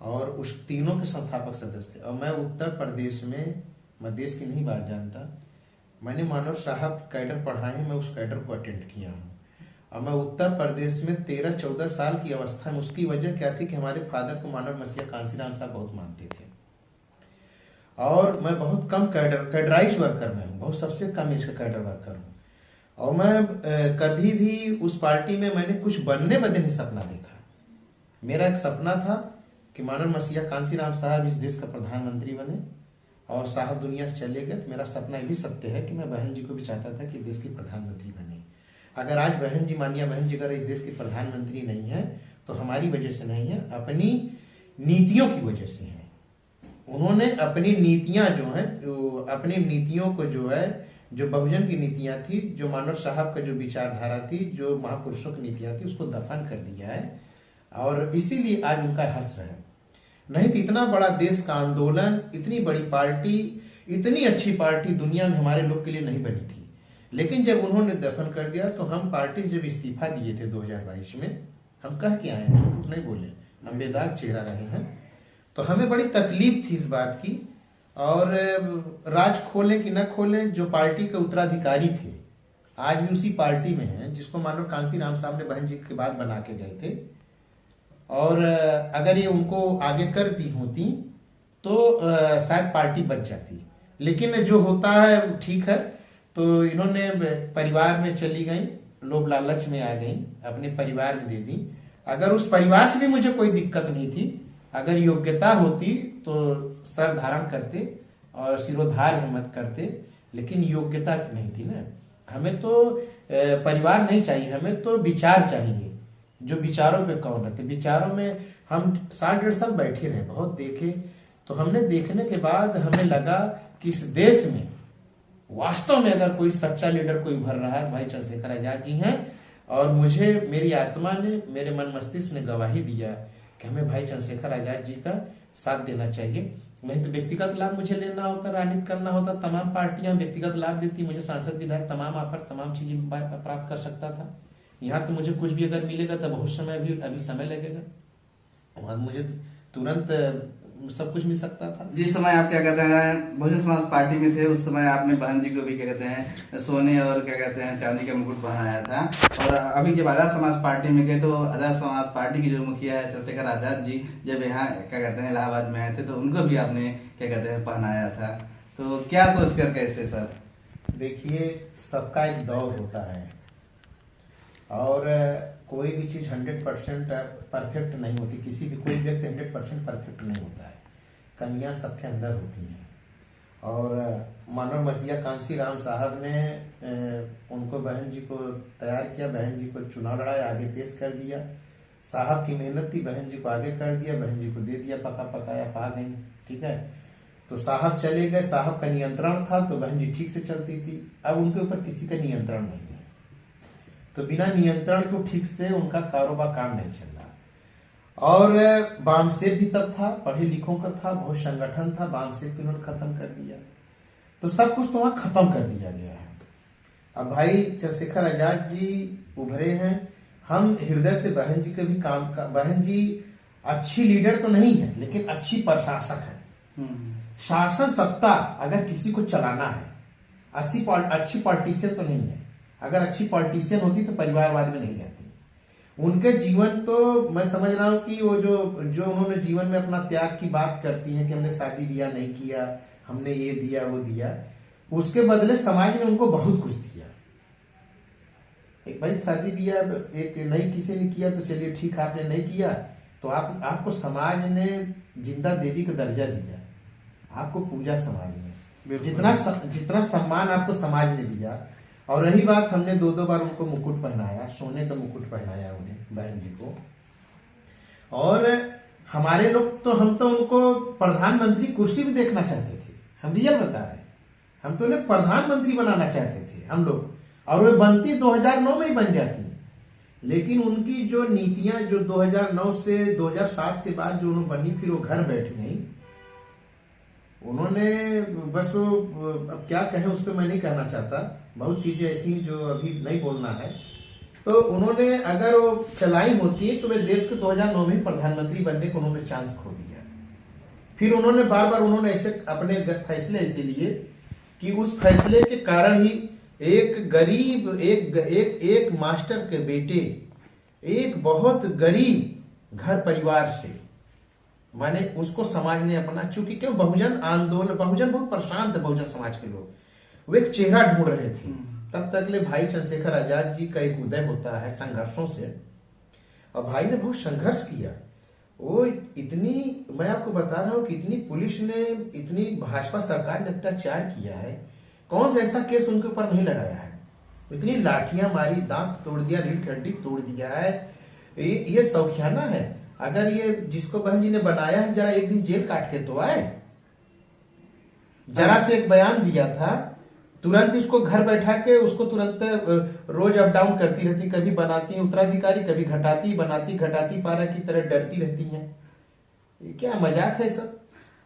और उस तीनों के संस्थापक सदस्य थे। और मैं उत्तर प्रदेश में, मैं देश की नहीं बात जानता, मैंने मानव साहब कैडर पढ़ाए, मैं उस कैडर को अटेंड किया हूँ। और मैं उत्तर प्रदेश में 13-14 साल की अवस्था में, उसकी वजह क्या थी कि हमारे फादर को मानव मसीहा कांसीराम साहब बहुत मानते थे, और मैं बहुत कम कैडराइज वर्कर में हूँ, बहुत सबसे कम एज का कैडर वर्कर हूँ। और मैं कभी भी उस पार्टी में मैंने कुछ बनने बदे नहीं सपना देखा। मेरा एक सपना था कि मानव मसीहा कांसीराम साहब इस देश का प्रधानमंत्री बने, और साहब दुनिया से चले गए। तो मेरा सपना ये भी सत्य है कि मैं बहन जी को भी चाहता था कि देश की प्रधानमंत्री बने। अगर आज बहन जी, मानिए बहन जी अगर इस देश की प्रधानमंत्री नहीं है, तो हमारी वजह से नहीं है, अपनी नीतियों की वजह से है। उन्होंने अपनी नीतियां जो है, जो अपनी नीतियों को जो है, जो बहुजन की नीतियां थी, जो मानव साहब का जो विचारधारा थी, जो महापुरुषों की नीतियां थी, उसको दफन कर दिया है। और इसीलिए आज उनका हश्र है। नहीं तो इतना बड़ा देश का आंदोलन, इतनी बड़ी पार्टी, इतनी अच्छी पार्टी दुनिया में हमारे लोग के लिए नहीं बनी थी। लेकिन जब उन्होंने दफन कर दिया, तो हम पार्टी जब इस्तीफा दिए थे 2022 में, हम कह के आए हैं, झूठ नहीं बोले, हम बेदाग चेहरा रहे हैं, तो हमें बड़ी तकलीफ थी इस बात की। और राज खोले कि न खोले, जो पार्टी के उत्तराधिकारी थे आज भी उसी पार्टी में हैं, जिसको मानव कांसीराम साहब ने बहन जी के बाद बना के गए थे। और अगर ये उनको आगे कर दी होती तो शायद पार्टी बच जाती। लेकिन जो होता है ठीक है, तो इन्होंने परिवार में चली गई, लोभ लालच में आ गई, अपने परिवार में दे दी। अगर उस परिवार से भी मुझे कोई दिक्कत नहीं थी, अगर योग्यता होती तो सर धारण करते और सिरोधार हिम्मत करते, लेकिन योग्यता नहीं थी ना। हमें तो परिवार नहीं चाहिए, हमें तो विचार चाहिए, जो विचारों पे कौन रहते। विचारों में हम 60-1.5 साल बैठे रहे, बहुत देखे, तो हमने देखने के बाद हमें लगा कि इस देश में वास्तव में अगर कोई सच्चा लीडर कोई उभर रहा है, भाई चंद्रशेखर आजाद जी हैं। और मुझे, मेरी आत्मा ने, मेरे मन मस्तिष्क ने गवाही दिया कि हमें भाई चंद्रशेखर आजाद जी का साथ देना चाहिए। नहीं तो व्यक्तिगत लाभ मुझे लेना होता, राजनीति करना होता, तमाम पार्टियां व्यक्तिगत लाभ देती, मुझे सांसद विधायक तमाम ऑफर, तमाम चीजें प्राप्त कर सकता था। यहाँ तो मुझे कुछ भी अगर मिलेगा तो बहुत समय अभी समय लगेगा, वहां मुझे तुरंत सब कुछ मिल सकता था। जिस समय आप क्या कहते हैं बहुजन समाज पार्टी में थे, उस समय आपने बहन जी को भी क्या कहते हैं सोने और क्या कहते हैं चांदी का मुकुट पहनाया था। और अभी जब आजाद समाज पार्टी में गए, तो आजाद समाज पार्टी की जो मुखिया है चंद्रशेखर आजाद जी, जब यहाँ क्या कहते हैं इलाहाबाद में आए थे, तो उनको भी आपने क्या कहते हैं पहनाया था। तो क्या सोच कर कैसे सर? देखिए, सबका एक दौर होता है, और कोई भी चीज 100% परफेक्ट नहीं होती। किसी भी कोई व्यक्ति 100% परफेक्ट नहीं होता है, कमियां सबके अंदर होती हैं। और मानव मसीहा कांसीराम साहब ने उनको बहन जी को तैयार किया, बहन जी को चुनाव लड़ाया, आगे पेश कर दिया। साहब की मेहनत थी, बहन जी को आगे कर दिया, बहन जी को दे दिया, पका पकाया पा गई। ठीक है, तो साहब चले गए, साहब का नियंत्रण था तो बहन जी ठीक से चलती थी। अब उनके ऊपर किसी का नियंत्रण नहीं है, तो बिना नियंत्रण को ठीक से उनका कारोबार काम नहीं चल रहा। और बामसेब भी तब था, पढ़े लिखों का था, बहुत संगठन था, बामसेब को उन्होंने खत्म कर दिया। तो सब कुछ तो वहां खत्म कर दिया गया है। अब भाई चंद्रशेखर आजाद जी उभरे हैं, हम हृदय से बहन जी के भी काम का, बहन जी अच्छी लीडर तो नहीं है लेकिन अच्छी प्रशासक है। शासन सत्ता अगर किसी को चलाना है, अच्छी पॉलिटिशियन तो नहीं है। अगर अच्छी पॉलिटिशियन होती तो परिवारवाद में नहीं रहती। उनके जीवन तो मैं समझ रहा हूं कि वो जो उन्होंने जीवन में अपना त्याग की बात करती हैं कि हमने शादी ब्याह नहीं किया, हमने ये दिया वो दिया, उसके बदले समाज ने उनको बहुत कुछ दिया। एक भाई शादी ब्याह एक नहीं किसी ने किया तो चलिए ठीक, आपने नहीं किया तो आपको समाज ने जिंदा देवी का दर्जा दिया, आपको पूजा समाज ने, जितना सम्मान आपको समाज ने दिया। और रही बात, हमने दो बार उनको मुकुट पहनाया, सोने का मुकुट पहनाया उन्हें, बहन जी को। और हमारे लोग तो, हम तो उनको प्रधानमंत्री कुर्सी भी देखना चाहते थे, हम रियल बता रहे हैं, हम तो उन्हें प्रधानमंत्री बनाना चाहते थे हम लोग, और वे बनती 2009 में ही बन जाती। लेकिन उनकी जो नीतियां जो 2009 से 2007 के बाद जो उन्होंने बनी, फिर वो घर बैठ गई। उन्होंने बस वो, अब क्या कहें उस पर मैं नहीं कहना चाहता, बहुत चीजें ऐसी जो अभी नहीं बोलना है। तो उन्होंने अगर वो चलाई होती तो वे देश के 2009 में प्रधानमंत्री बनने को उन्होंने चांस खो दिया। फिर उन्होंने बार बार उन्होंने ऐसे अपने फैसले ऐसे लिए कि उस फैसले के कारण ही एक गरीब, एक मास्टर के बेटे, एक बहुत गरीब घर परिवार से, माने उसको समाज ने अपना, चूंकि क्यों बहुजन आंदोलन, बहुजन बहुत परेशान थे, बहुजन समाज के लोग, वो एक चेहरा ढूंढ रहे थे। तब तक ले भाई चंद्रशेखर आजाद जी का एक उदय होता है संघर्षों से, और भाई ने बहुत संघर्ष किया। वो इतनी, मैं आपको बता रहा हूं कि इतनी पुलिस ने, इतनी भाजपा सरकार ने अत्याचार किया है, कौन सा ऐसा केस उनके ऊपर नहीं लगाया है। इतनी लाठियां मारी, दांत तोड़ दिया, रीढ़ की हड्डी तोड़ दिया है। ये सौखियाना है। अगर ये जिसको बहन जी ने बनाया है, जरा एक दिन जेल काट के तो आए। जरा से एक बयान दिया था, तुरंत इसको घर बैठा के उसको तुरंत रोज अप डाउन करती रहती, कभी बनाती है उत्तराधिकारी, कभी घटाती, बनाती घटाती, पारा की तरह डरती रहती हैं। ये क्या मजाक है सब।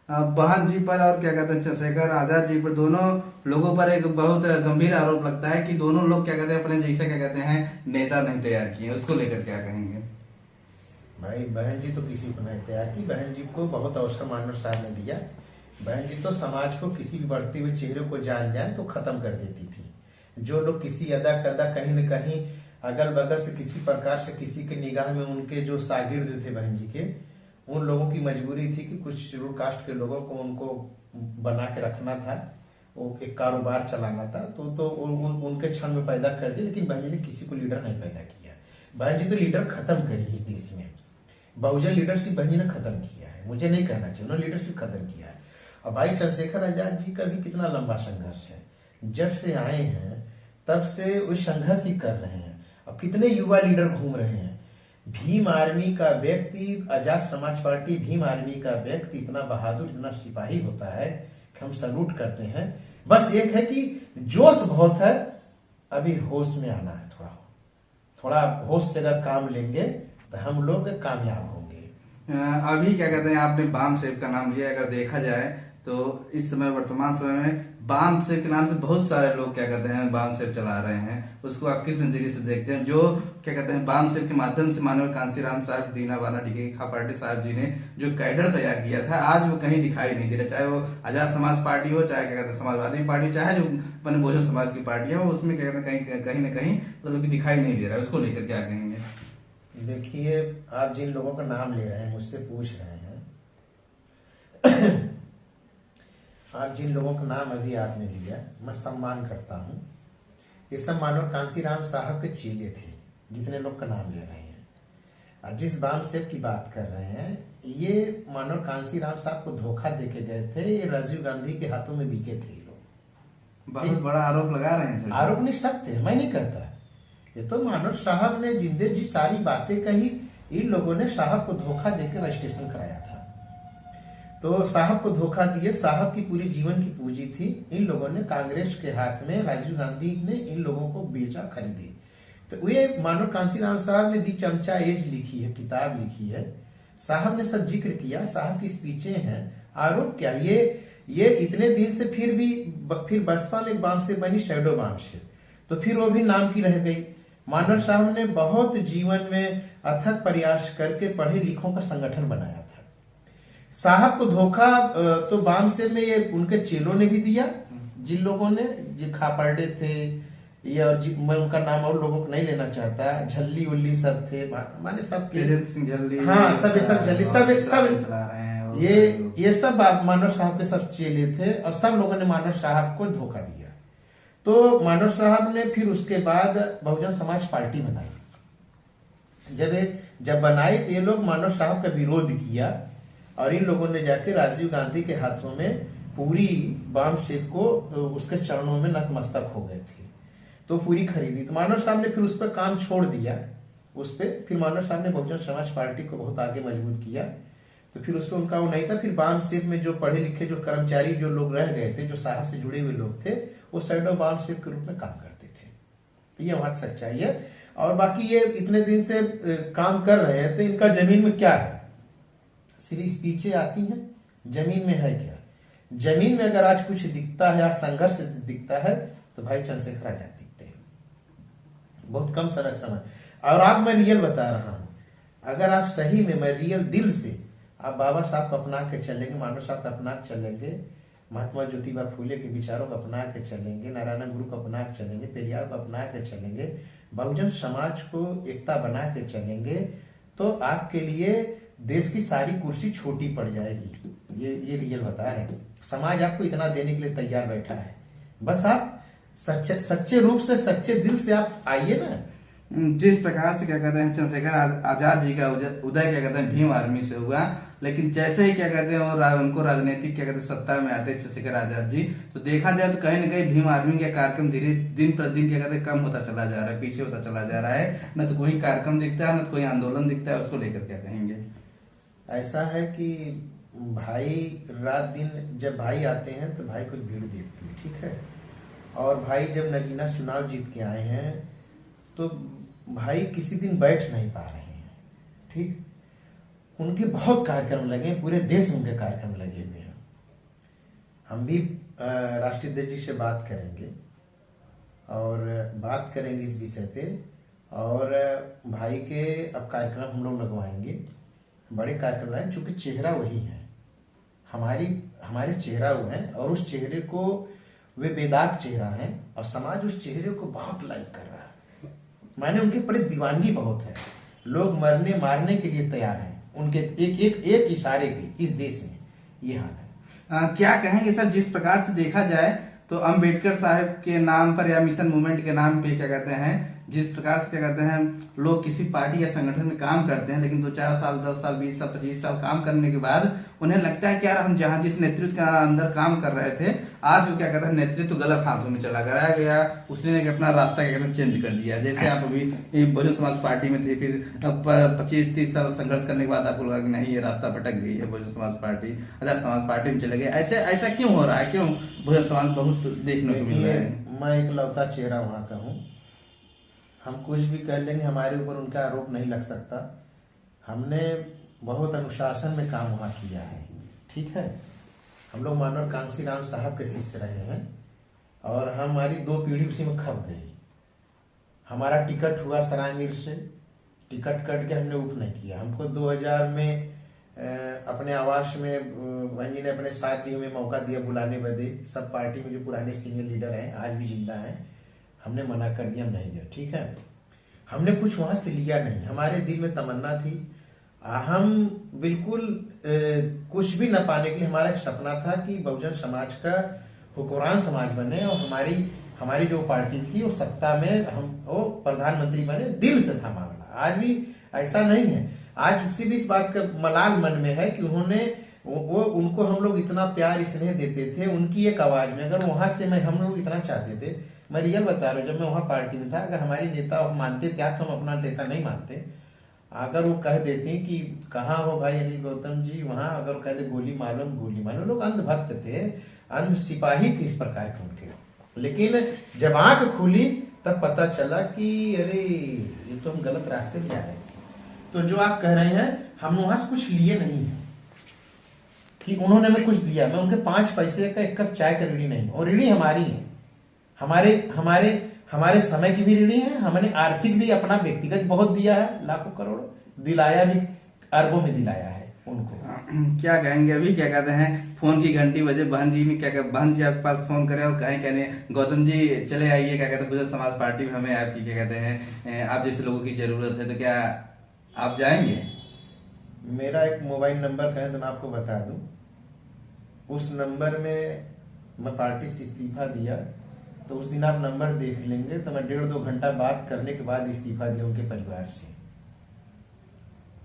बहन जी पर और क्या कहते हैं चंद्रशेखर आजाद जी पर, दोनों लोगों पर एक बहुत गंभीर आरोप लगता है कि दोनों लोग क्या कहते हैं अपने जैसे क्या कहते हैं नेता नहीं तैयार किए, उसको लेकर क्या कहेंगे? भाई बहन जी तो किसी को नहीं तैयार की, बहन जी को बहुत अवसर मानव साहब ने दिया। बहन जी तो समाज को किसी भी बढ़ते हुए चेहरे को जान जाए तो खत्म कर देती थी। जो लोग किसी अदा कदा कहीं न कहीं अगल बगल से किसी प्रकार से किसी के निगाह में उनके जो शागिर्द थे बहन जी के, उन लोगों की मजबूरी थी कि कुछ शेड्यूल कास्ट के लोगों को उनको बना के रखना था, वो एक कारोबार चलाना था, तो उनके क्षण में पैदा कर दिया। लेकिन बहन जी ने किसी को लीडर नहीं पैदा किया। बहन जी तो लीडर खत्म करी इस देश में, बहुजन लीडरशिप बहन जी ने खत्म किया है। मुझे नहीं कहना चाहिए, उन्होंने लीडरशिप खत्म किया है। और भाई चंद्रशेखर आजाद जी का भी कितना लंबा संघर्ष है, जब से आए हैं तब से वो संघर्ष ही कर रहे हैं। अब कितने युवा लीडर घूम रहे हैं। भीम आर्मी का व्यक्ति, आजाद समाज पार्टी भीम आर्मी का व्यक्ति इतना बहादुर, इतना सिपाही होता है कि हम सल्यूट करते हैं। बस एक है कि जोश बहुत है, अभी होश में आना है। थोड़ा होश से अगर काम लेंगे तो हम लोग कामयाब होंगे। अभी क्या कहते हैं आपने बामसेब का नाम लिया, अगर देखा जाए तो इस समय वर्तमान समय में बामसेब के नाम से बहुत सारे लोग क्या कहते हैं बामसेब चला रहे हैं। उसको आप किस नजरिए से देखते हैं? जो क्या कहते हैं बामसेब के माध्यम से माननीय कांसीराम साहब, दीना बाना डीके खापर्टी साहब जी ने जो कैडर तैयार किया था, आज वो कहीं दिखाई नहीं दे रहा। चाहे वो आजाद समाज पार्टी हो, चाहे क्या कहते हैं समाजवादी पार्टी, चाहे जो अपने बहुजन समाज की पार्टी है, उसमें क्या कहते हैं कहीं ना कहीं मतलब दिखाई नहीं दे रहा है। उसको लेकर क्या कहेंगे? देखिए, आप जिन लोगों का नाम ले रहे हैं, मुझसे पूछ रहे हैं, आप जिन लोगों का नाम अभी आपने लिया, मैं सम्मान करता हूं। ये सब मानव कांसीराम साहब के चेले थे, जितने लोग का नाम ले रहे हैं। जिस बामसेब की बात कर रहे हैं, ये मानव कांसीराम साहब को धोखा देके गए थे। ये राजीव गांधी के हाथों में बिके थे लोग, बहुत बड़ा आरोप लगा रहे हैं सर। आरोप नहीं सत्य है, मैं नहीं कहता। ये तो मानव साहब ने जिंदे जी सारी बातें कही। इन लोगों ने साहब को धोखा देकर रजिस्ट्रेशन कराया था, तो साहब को धोखा दिए। साहब की पूरी जीवन की पूंजी थी। इन लोगों ने कांग्रेस के हाथ में, राजीव गांधी ने इन लोगों को बेचा, खरीदे। तो ये मानव कांसीराम साहब ने दी चमचा एज लिखी है, किताब लिखी है। साहब ने सब जिक्र किया, साहब की स्पीचें हैं। आरोप क्या, ये इतने दिन से फिर बसपा में बाम से बनी शैडो बाम से, तो फिर वो भी नाम की रह गई। मानव साहब ने बहुत जीवन में अथक प्रयास करके पढ़े लिखों का संगठन बनाया था। साहब को धोखा तो बाम से में ये उनके चेलों ने भी दिया, जिन लोगों ने जो खापड़े थे, ये और मैं उनका नाम और लोगों को नहीं लेना चाहता, झल्ली उल्ली सब थे, माने सब झल्ली, हाँ सब झल्ली सब ये सब मानव साहब के सब चेले थे, और सब लोगों ने मानव साहब को धोखा दिया। तो मानव साहब ने फिर उसके बाद बहुजन समाज पार्टी बनाई। जब बनाई तो ये लोग मानव साहब का विरोध किया, और इन लोगों ने जाके राजीव गांधी के हाथों में पूरी बाम शेप को उसके चरणों में नतमस्तक हो गए थे, तो पूरी खरीदी। तो मानव साहब ने फिर उस पर काम छोड़ दिया। उस पर फिर मानव साहब ने बहुजन समाज पार्टी को बहुत आगे मजबूत किया। तो फिर उस पर उनका वो नहीं था। फिर बाम शेप में जो पढ़े लिखे जो कर्मचारी जो लोग रह गए थे, जो साहब से जुड़े हुए लोग थे, वो शैडो बाम शेप के रूप में काम करते थे। ये वहां की सच्चाई है। और बाकी ये इतने दिन से काम कर रहे हैं, तो इनका जमीन में क्या है? सिर्फ स्पीचें आती हैं, जमीन में है क्या? जमीन में अगर आज कुछ दिखता है, आज संघर्ष दिखता है, तो भाई चंद्रशेखर आजाद दिखते हैं। बहुत कम सड़क समय। और आप, मैं रियल बता रहा हूं, अगर आप सही में, मैं रियल दिल से आप बाबा साहब को अपना के चलेंगे, मानव साहब को अपना के चलेंगे, महात्मा ज्योतिबा फूले के विचारों को अपना के चलेंगे, नारायण गुरु को अपना के चलेंगे, पेरियार को अपना के चलेंगे, बहुजन समाज को एकता बना के चलेंगे, तो आपके लिए देश की सारी कुर्सी छोटी पड़ जाएगी। ये रियल बता रहे हैं। समाज आपको इतना देने के लिए तैयार बैठा है। बस आप सच्चे रूप से, सच्चे दिल से आप आइए ना। जिस प्रकार से क्या कहते हैं चंद्रशेखर आजाद जी का उदय क्या कहते हैं भीम आर्मी से हुआ, लेकिन जैसे ही क्या कहते हैं उनको राजनीतिक क्या कहते हैं सत्ता में आते चंद्रशेखर आजाद जी, तो देखा जाए तो कहीं न कहीं भीम आर्मी का कार्यक्रम धीरे दिन प्रतिदिन क्या कहते हैं कम होता चला जा रहा है, पीछे होता चला जा रहा है। न तो कोई कार्यक्रम दिखता है, न तो कोई आंदोलन दिखता है। उसको लेकर क्या कहेंगे? ऐसा है कि भाई रात दिन जब भाई आते हैं तो भाई कुछ भीड़ देखती है, ठीक है। और भाई जब नगीना चुनाव जीत के आए हैं तो भाई किसी दिन बैठ नहीं पा रहे हैं, ठीक। उनके बहुत कार्यक्रम लगे, पूरे देश में उनके कार्यक्रम लगे हुए हैं। हम भी राष्ट्रीय अध्यक्ष जी से बात करेंगे और बात करेंगे इस विषय पे। और भाई के अब कार्यक्रम हम लोग लगवाएंगे, बड़े कार्यक्रम हैं, चूंकि चेहरा वही है, हमारे चेहरा वो है, और उस चेहरे को वे बेदाग चेहरा है, और समाज उस चेहरे को बहुत लाइक कर रहा है। माने उनके प्रति दीवानगी बहुत है। लोग मरने मारने के लिए तैयार हैं उनके एक इशारे पे। इस देश में ये हाल है। क्या कहेंगे सर, जिस प्रकार से देखा जाए तो अंबेडकर साहब के नाम पर या मिशन मूवमेंट के नाम पे क्या कहते हैं, जिस प्रकार से क्या कहते हैं लोग किसी पार्टी या संगठन में काम करते हैं, लेकिन 2-4 साल 10 साल 20 साल 25 साल काम करने के बाद उन्हें लगता है कि यार हम जहां जिस नेतृत्व के अंदर काम कर रहे थे, आज वो क्या कहते हैं नेतृत्व गलत हाथों में चला गया, उसने अपना रास्ता क्या कहते हैं चेंज कर लिया। जैसे आप अभी बहुजन समाज पार्टी में थे, फिर 25-30 साल संघर्ष करने के बाद आपको लगा कि नहीं ये रास्ता भटक गई है, बहुजन समाज पार्टी आजाद समाज पार्टी में चले गए। ऐसा क्यों हो रहा है? क्यों बहुजन समाज बहुत देखने को मिल रहा है? मैं एक लौता चेहरा वहां का हूँ। हम कुछ भी कर लेंगे, हमारे ऊपर उनका आरोप नहीं लग सकता। हमने बहुत अनुशासन में काम वहां किया है, ठीक है। हम लोग मानव कांसीराम साहब के शिष्य रहे हैं, और हमारी 2 पीढ़ी उसी में खप गई। हमारा टिकट हुआ सराय मीर से, टिकट कट के हमने उप नहीं किया। हमको 2000 में अपने आवास में बहन जी ने अपने साथ भी हमें मौका दिया बुलाने बदे। सब पार्टी में जो पुराने सीनियर लीडर हैं आज भी जिंदा हैं, हमने मना कर दिया, हम नहीं गए, ठीक है। हमने कुछ वहां से लिया नहीं। हमारे दिल में तमन्ना थी, हम बिल्कुल कुछ भी न पाने के लिए हमारा एक सपना था कि बहुजन समाज का हुक्मरान समाज बने, और हमारी जो पार्टी थी वो सत्ता में, हम वो प्रधानमंत्री बने। दिल से था मामला। आज भी ऐसा नहीं है। आज भी इस बात का मलाल मन में है कि उन्होंने वो उनको हम लोग इतना प्यार स्नेह देते थे उनकी एक आवाज में। अगर वहां से हम लोग इतना चाहते थे, मैं रियल बता रहा हूँ, जब मैं वहां पार्टी में था, अगर हमारी नेता मानते थे, तो हम अपना नेता नहीं मानते, अगर वो कह देते कि कहाँ हो भाई अनिल गौतम जी, वहां अगर कह दे गोली मालूम, गोली मालूम। लोग अंधभक्त थे, अंध सिपाही थे इस प्रकार के उनके। लेकिन जब आंख खुली तब पता चला कि अरे ये तो हम गलत रास्ते पे जा रहे हैं। तो जो आप कह रहे हैं, हम वहां से कुछ लिए नहीं है कि उन्होंने हमें कुछ दिया। मैं उनके 5 पैसे का एक कप चाय का ऋणी नहीं हूं, और ऋणी हमारी है, हमारे हमारे हमारे समय की भी ऋणी है। हमने आर्थिक भी अपना व्यक्तिगत बहुत दिया है, लाखों करोड़ दिलाया भी, अरबों में दिलाया है उनको। क्या कहेंगे अभी, क्या कहते हैं, फोन की घंटी बजे, बहन जी में क्या कहते, बहन जी आपके पास फोन करे और कहें कहने गौतम जी चले आइए, क्या कहते हैं, बहुजन समाज पार्टी में हमें आपकी क्या कहते हैं आप जैसे लोगों की जरूरत है, तो क्या आप जाएंगे? मेरा एक मोबाइल नंबर कहें तो मैं आपको बता दूं, उस नंबर में मैं पार्टी से इस्तीफा दिया, तो उस दिन आप नंबर देख लेंगे, तो मैं 1.5-2 घंटा बात करने के बाद इस्तीफा दिया उनके परिवार से।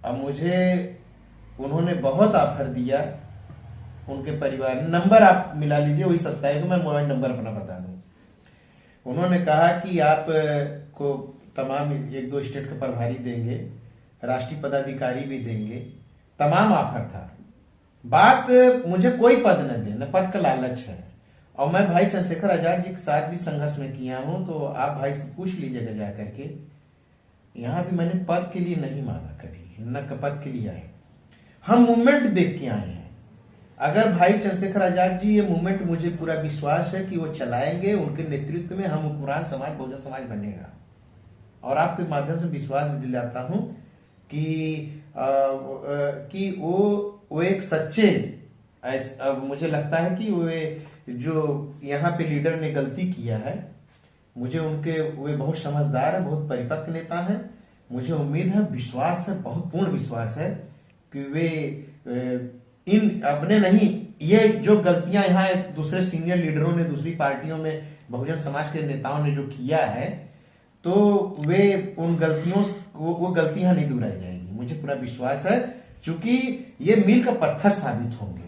अब मुझे उन्होंने बहुत ऑफर दिया, उनके परिवार ने, नंबर आप मिला लीजिए, वही सकता है कि मैं मोबाइल नंबर अपना बता दूं। उन्होंने कहा कि आप को तमाम 1-2 स्टेट के प्रभारी देंगे, राष्ट्रीय पदाधिकारी भी देंगे, तमाम ऑफर था। बात मुझे कोई पद न दे, न पद का लालच है। और मैं भाई चंद्रशेखर आजाद जी के साथ भी संघर्ष में किया हूं, तो आप भाई से पूछ लीजिएगा जा करके, यहां भी मैंने पद के लिए नहीं मांगा कभी, न पद के लिए आए, हम मूवमेंट देख के आए हैं। अगर भाई चंद्रशेखर आजाद जी, ये मूवमेंट मुझे पूरा विश्वास है कि वो चलाएंगे, उनके नेतृत्व में हम हुक्मरान समाज, बहुजन समाज बनेगा। और आपके माध्यम से विश्वास भी दिलाता हूं कि वो एक सच्चे, अब मुझे लगता है कि वो जो यहाँ पे लीडर ने गलती किया है, मुझे उनके, वे बहुत समझदार है, बहुत परिपक्व नेता है। मुझे उम्मीद है, विश्वास है, बहुत पूर्ण विश्वास है कि वे इन अपने नहीं, ये जो गलतियां यहाँ दूसरे सीनियर लीडरों ने, दूसरी पार्टियों में बहुजन समाज के नेताओं ने जो किया है, तो वे उन गलतियों, वो गलतियां नहीं दोहराई जाएगी, मुझे पूरा विश्वास है। चूंकि ये मील का पत्थर साबित होंगे।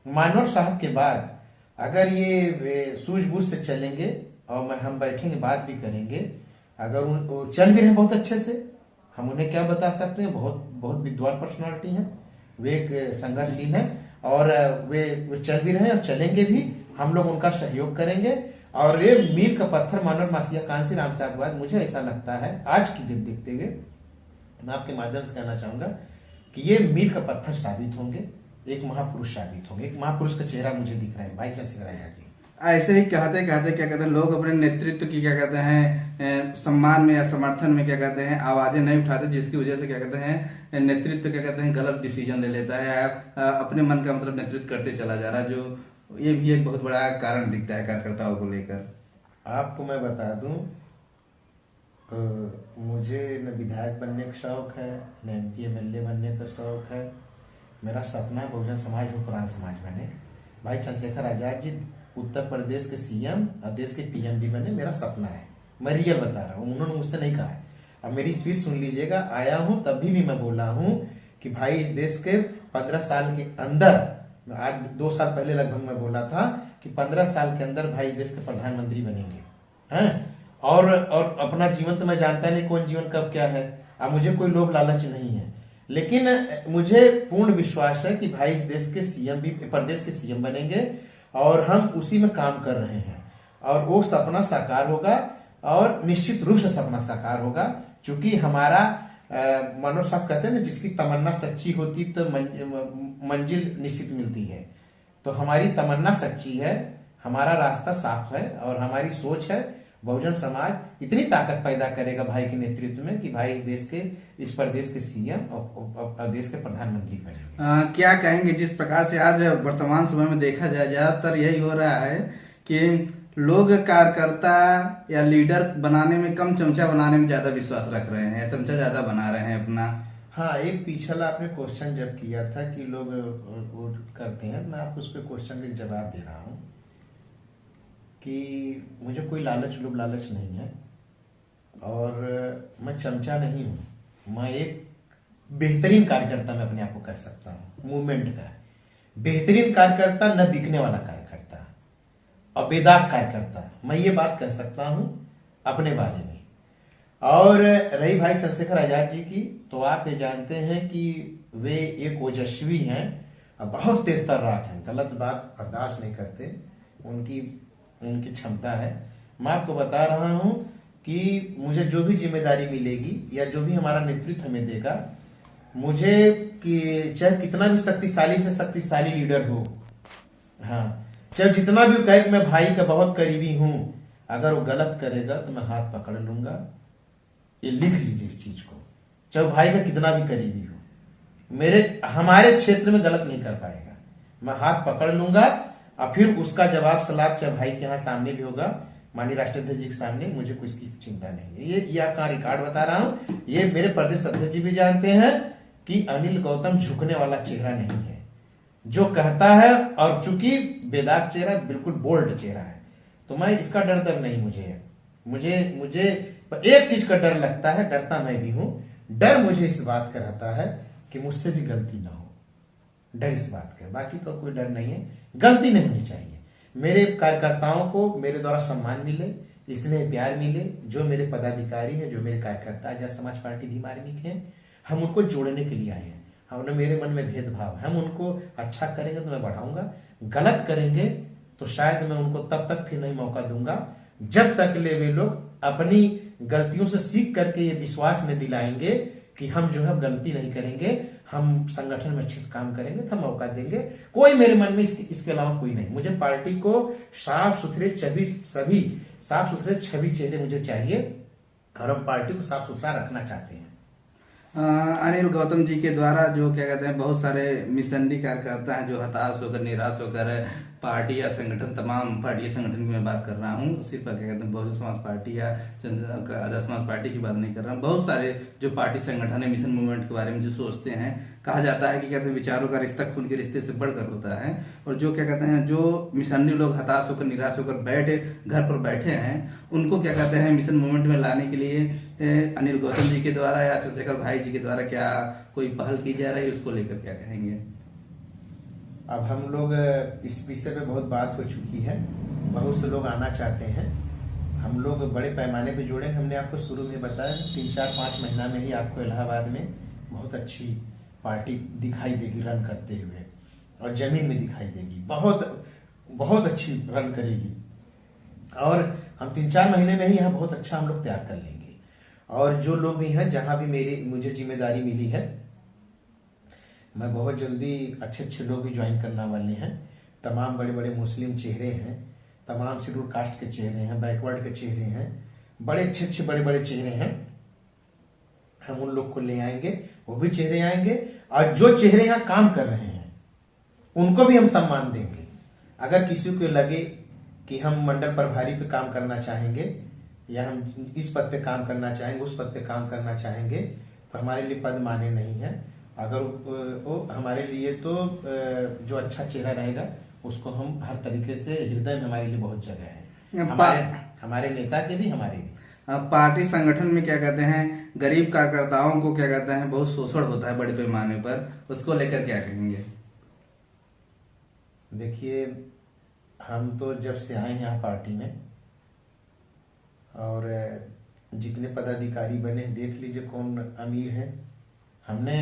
मानवर साहब के बाद अगर ये सूझबूझ से चलेंगे और हम बैठेंगे, बात भी करेंगे, अगर वो चल भी रहे बहुत अच्छे से, हम उन्हें क्या बता सकते हैं, बहुत बहुत विद्वान पर्सनालिटी हैं, वे एक संघर्षशील हैं, और वे चल भी रहे और चलेंगे भी, हम लोग उनका सहयोग करेंगे। और ये मील का पत्थर मानव मासिया कांसी राम साहब के बाद, मुझे ऐसा लगता है आज की दिन देखते हुए, मैं आपके माध्यम से कहना चाहूंगा कि ये मील का पत्थर साबित होंगे, एक महापुरुष साबित होंगे, एक महापुरुष का चेहरा मुझे दिख रहा है भाई चंद्रशेखर आजाद जी। ऐसे ही कहते कहते क्या कहते हैं, लोग अपने नेतृत्व की क्या कहते हैं सम्मान में या समर्थन में क्या कहते हैं आवाजें नहीं उठाते, जिसकी वजह से क्या कहते हैं नेतृत्व क्या कहते हैं गलत डिसीजन ले लेता है, या अपने मन का मतलब नेतृत्व करते चला जा रहा है, जो ये भी एक बहुत बड़ा कारण दिखता है कार्यकर्ताओं को लेकर। आपको मैं बता दूं, मुझे न विधायक बनने का शौक है, न MP MLA बनने का शौक है। मेरा सपना है बहुजन समाज हुक्मरान समाज बने। भाई चंद्रशेखर आजाद जी उत्तर प्रदेश के CM और देश के PM भी बने, मेरा सपना है, मैं रियल बता रहा हूँ, उन्होंने मुझसे नहीं कहा है। अब मेरी स्पीच सुन लीजिएगा, आया हूं तभी भी मैं बोला हूं कि भाई इस देश के 15 साल के अंदर, आज 2 साल पहले लगभग मैं बोला था कि 15 साल के अंदर भाई देश के प्रधानमंत्री बनेंगे हैं। और अपना जीवन तो मैं जानता नहीं कौन जीवन कब क्या है, अब मुझे कोई लोभ लालच नहीं है, लेकिन मुझे पूर्ण विश्वास है कि भाई इस देश के CM भी प्रदेश के CM बनेंगे, और हम उसी में काम कर रहे हैं, और वो सपना साकार होगा, और निश्चित रूप से सपना साकार होगा। क्योंकि हमारा मनोज साहब कहते हैं ना, जिसकी तमन्ना सच्ची होती तो मंजिल निश्चित मिलती है। तो हमारी तमन्ना सच्ची है, हमारा रास्ता साफ है, और हमारी सोच है बहुजन समाज इतनी ताकत पैदा करेगा भाई के नेतृत्व में कि भाई इस देश के, इस प्रदेश के CM और देश के प्रधानमंत्री बनेंगे। क्या कहेंगे, जिस प्रकार से आज वर्तमान समय में देखा जाए, ज्यादातर यही हो रहा है कि लोग कार्यकर्ता या लीडर बनाने में कम, चमचा बनाने में ज्यादा विश्वास रख रहे हैं, या चमचा ज्यादा बना रहे हैं अपना। हाँ, एक पिछला आपने क्वेश्चन जब किया था कि लोग वो करते हैं, मैं आपको उस पर क्वेश्चन का जवाब दे रहा हूँ कि मुझे कोई लालच, लोभ लालच नहीं है, और मैं चमचा नहीं हूं, मैं एक बेहतरीन कार्यकर्ता मैं अपने आप को कर सकता हूँ मूवमेंट का। बेहतरीन कार्यकर्ता, न बिकने वाला कार्यकर्ता और बेदाग कार्यकर्ता, मैं ये बात कह सकता हूं अपने बारे में। और रही भाई चंद्रशेखर आजाद जी की, तो आप ये जानते हैं कि वे एक ओजस्वी हैं और बहुत तेज तर्राक हैं, गलत बात बर्दाश्त नहीं करते, उनकी क्षमता है। मैं आपको बता रहा हूं कि मुझे जो भी जिम्मेदारी मिलेगी या जो भी हमारा नेतृत्व हमें देगा, मुझे कि चाहे कितना भी शक्तिशाली से शक्तिशाली लीडर हो, हाँ, चाहे जितना भी कहे कि मैं भाई का बहुत करीबी हूं, अगर वो गलत करेगा तो मैं हाथ पकड़ लूंगा। ये लिख लीजिए इस चीज को, चाहे भाई का कितना भी करीबी हो, हमारे क्षेत्र में गलत नहीं कर पाएगा, मैं हाथ पकड़ लूंगा और फिर उसका जवाब सलाब चाहे भाई के यहाँ सामने भी होगा, माननीय राष्ट्राध्यक्ष जी के सामने, मुझे कुछ की चिंता नहीं है। ये आपका रिकॉर्ड बता रहा हूं, ये मेरे प्रदेश अध्यक्ष जी भी जानते हैं कि अनिल गौतम झुकने वाला चेहरा नहीं है, जो कहता है, और चूंकि बेदाग चेहरा बिल्कुल बोल्ड चेहरा है, तो मैं इसका डर नहीं मुझे है। मुझे एक चीज का डर लगता है, डरता मैं भी हूं, डर मुझे इस बात का रहता है कि मुझसे भी गलती ना हो, डर इस बात का, बाकी तो कोई डर नहीं है। गलती नहीं होनी चाहिए, मेरे कार्यकर्ताओं को मेरे द्वारा सम्मान मिले, स्नेह प्यार मिले, जो मेरे पदाधिकारी है, जो मेरे कार्यकर्ता आजाद समाज पार्टी भीम आर्मी के हैं, हम उनको जोड़ने के लिए आए हैं। हमने, मेरे मन में भेदभाव, हम उनको अच्छा करेंगे तो मैं बढ़ाऊंगा, गलत करेंगे तो शायद मैं उनको तब तक फिर नहीं मौका दूंगा जब तक ले वे लोग अपनी गलतियों से सीख करके ये विश्वास में दिलाएंगे कि हम जो है गलती नहीं करेंगे, हम संगठन में अच्छे से काम करेंगे तो मौका देंगे। कोई मेरे मन में इसके अलावा कोई नहीं। मुझे पार्टी को साफ सुथरे सभी साफ सुथरे छवि चेहरे मुझे चाहिए और हम पार्टी को साफ सुथरा रखना चाहते हैं। अनिल गौतम जी के द्वारा जो क्या कहते हैं बहुत सारे मिशनरी कार्यकर्ता हैं जो हताश होकर, निराश होकर पार्टी या संगठन, तमाम पार्टी संगठन की मैं बात कर रहा हूँ, सिर्फ क्या कहते हैं बहुजन समाज पार्टी या आजाद समाज पार्टी की बात नहीं कर रहा हूँ, बहुत सारे जो पार्टी संगठन है मिशन मूवमेंट के बारे में जो सोचते हैं। कहा जाता है कि कहते हैं विचारों का रिश्ता खून के रिश्ते से बढ़कर होता है, और जो क्या कहते हैं जो मिशनरी लोग हताश होकर, निराश होकर घर पर बैठे हैं, उनको क्या कहते हैं मिशन मूवमेंट में लाने के लिए अनिल गौतम जी के द्वारा या चंद्रशेखर भाई जी के द्वारा क्या कोई पहल की जा रही है, उसको लेकर क्या कहेंगे? अब हम लोग इस विषय पे बहुत बात हो चुकी है, बहुत से लोग आना चाहते हैं, हम लोग बड़े पैमाने पे जुड़े। हमने आपको शुरू में बताया 3-4-5 महीना में ही आपको इलाहाबाद में बहुत अच्छी पार्टी दिखाई देगी रन करते हुए, और जमीन में दिखाई देगी, बहुत बहुत अच्छी रन करेगी, और हम 3-4 महीने में ही यहाँ बहुत अच्छा हम लोग तैयार कर लेंगे। और जो लोग भी हैं, जहां भी मुझे जिम्मेदारी मिली है, मैं बहुत जल्दी अच्छे लोग भी ज्वाइन करने वाले हैं। तमाम बड़े बड़े मुस्लिम चेहरे हैं, तमाम शेड्यूल कास्ट के चेहरे हैं, बैकवर्ड के चेहरे हैं, बड़े अच्छे बड़े बड़े चेहरे हैं, हम उन लोग को ले आएंगे, वो भी चेहरे आएंगे, और जो चेहरे यहाँ काम कर रहे हैं उनको भी हम सम्मान देंगे। अगर किसी को लगे कि हम मंडल प्रभारी पे काम करना चाहेंगे, या हम इस पद पे काम करना चाहेंगे, उस पद पे काम करना चाहेंगे, तो हमारे लिए पद माने नहीं है। अगर वो हमारे लिए तो जो अच्छा चेहरा रहेगा उसको हम हर तरीके से, हृदय में हमारे लिए बहुत जगह है, हमारे नेता के भी, हमारे भी। पार्टी संगठन में क्या कहते हैं गरीब कार्यकर्ताओं को क्या कहते हैं बहुत शोषण होता है बड़े पैमाने पर, उसको लेकर क्या कहेंगे? देखिए, हम तो जब से आए हैं यहाँ पार्टी में, और जितने पदाधिकारी बने देख लीजिए कौन अमीर है। हमने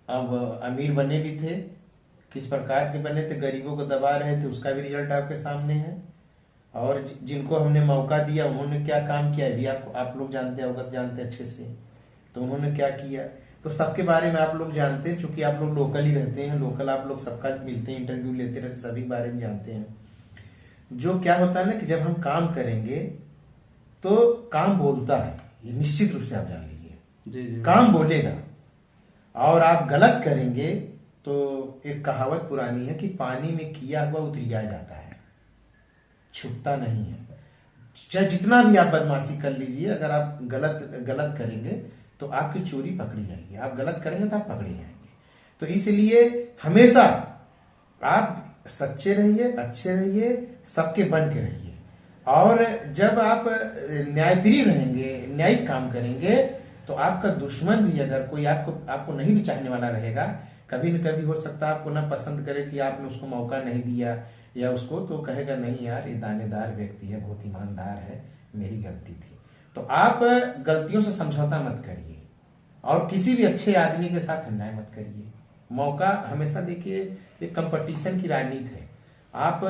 अब अमीर बने भी थे, किस प्रकार के बने थे, गरीबों को दबा रहे थे, उसका भी रिजल्ट आपके सामने है। और जिनको हमने मौका दिया उन्होंने क्या काम किया भी आप लोग जानते हैं, अवगत जानते हैं अच्छे से, तो उन्होंने क्या किया, तो सबके बारे में आप लोग जानते हैं, चूंकि आप लोग लोकल ही रहते हैं, लोकल आप लोग सबका मिलते हैं, इंटरव्यू लेते रहते, सभी बारे में जानते हैं। जो क्या होता है ना कि जब हम काम करेंगे तो काम बोलता है, ये निश्चित रूप से आप जान लीजिए, काम बोलेगा। और आप गलत करेंगे तो एक कहावत पुरानी है कि पानी में किया हुआ उतरिया जाता है, छुपता नहीं है। चाहे जितना भी आप बदमाशी कर लीजिए, अगर आप गलत करेंगे तो आपकी चोरी पकड़ी जाएगी, आप गलत करेंगे तो आप पकड़े जाएंगे। तो इसलिए हमेशा आप सच्चे रहिए, अच्छे रहिए, सबके बन के रहिए। और जब आप न्यायप्रिय रहेंगे, न्यायिक काम करेंगे, तो आपका दुश्मन भी अगर कोई आपको नहीं भी चाहने वाला रहेगा, कभी न कभी हो सकता है आपको ना पसंद करे कि आपने उसको मौका नहीं दिया, या उसको तो कहेगा नहीं यार ये दानेदार व्यक्ति है, बहुत ईमानदार है, मेरी गलती थी। तो आप गलतियों से समझौता मत करिए और किसी भी अच्छे आदमी के साथ अन्याय मत करिए। मौका हमेशा देखिए, एक कंपटीशन की राजनीति है। आप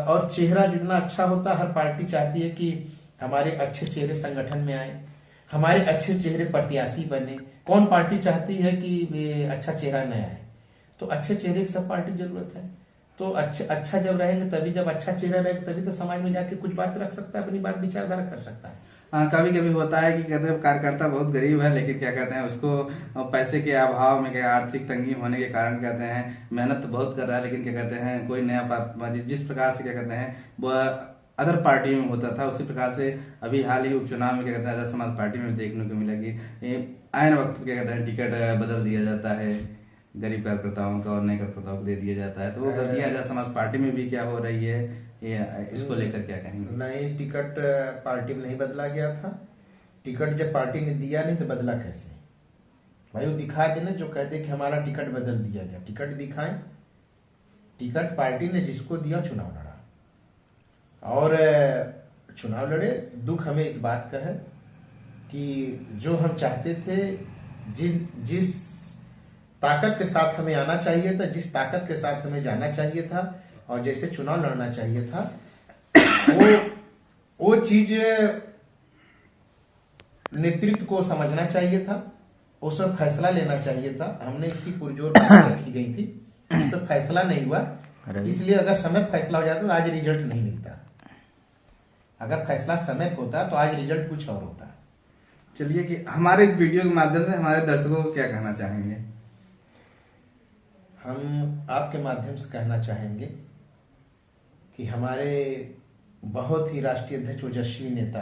और चेहरा जितना अच्छा होता, हर पार्टी चाहती है कि हमारे अच्छे चेहरे संगठन में आए, हमारे अच्छे चेहरे प्रत्याशी बने। कौन पार्टी चाहती है कि अच्छा चेहरा न आए? तो अच्छे चेहरे की सब पार्टी जरूरत है। तो अच्छा जब रहेंगे तभी, जब अच्छा चेहरा रहेगा तभी तो समाज में जाके कुछ बात रख सकता है, अपनी बात विचारधारा कर सकता है। हाँ, कभी कभी होता है कि कहते हैं कार्यकर्ता बहुत गरीब है, लेकिन क्या कहते हैं उसको पैसे के अभाव में, क्या आर्थिक तंगी होने के कारण कहते हैं मेहनत तो बहुत कर रहा है, लेकिन क्या कहते हैं कोई नया जिस प्रकार से क्या कहते हैं वह अदर पार्टी में होता था, उसी प्रकार से अभी हाल ही उपचुनाव में क्या कहते हैं आजाद समाज पार्टी में देखने को मिला कि आयन वक्त क्या कहते हैं टिकट बदल दिया जाता है गरीब कार्यकर्ताओं का और नए कार्यकर्ताओं को दे दिया जाता है। तो वो गलतियां आजाद समाज पार्टी में भी क्या हो रही है, ये इसको लेकर क्या कहेंगे? नहीं, टिकट पार्टी में नहीं बदला गया था। टिकट जब पार्टी ने दिया नहीं तो बदला कैसे? भाई वो दिखा देना, जो कहते कि हमारा टिकट बदल दिया गया, टिकट दिखाएं। टिकट पार्टी ने जिसको दिया चुनाव लड़ा, और चुनाव लड़े। दुख हमें इस बात का है कि जो हम चाहते थे, जिस ताकत के साथ हमें आना चाहिए था, जिस ताकत के साथ हमें जाना चाहिए था और जैसे चुनाव लड़ना चाहिए था, वो चीज नेतृत्व को समझना चाहिए था, उस पर फैसला लेना चाहिए था। हमने इसकी पुरजोर की गई थी, उस पर फैसला नहीं हुआ। इसलिए अगर समय फैसला हो जाता तो आज रिजल्ट नहीं मिलता। अगर फैसला समय होता तो आज रिजल्ट कुछ और होता। चलिए कि हमारे इस वीडियो के माध्यम से हमारे दर्शकों को क्या कहना चाहेंगे? हम आपके माध्यम से कहना चाहेंगे कि हमारे बहुत ही राष्ट्रीय अध्यक्ष ओजस्वी नेता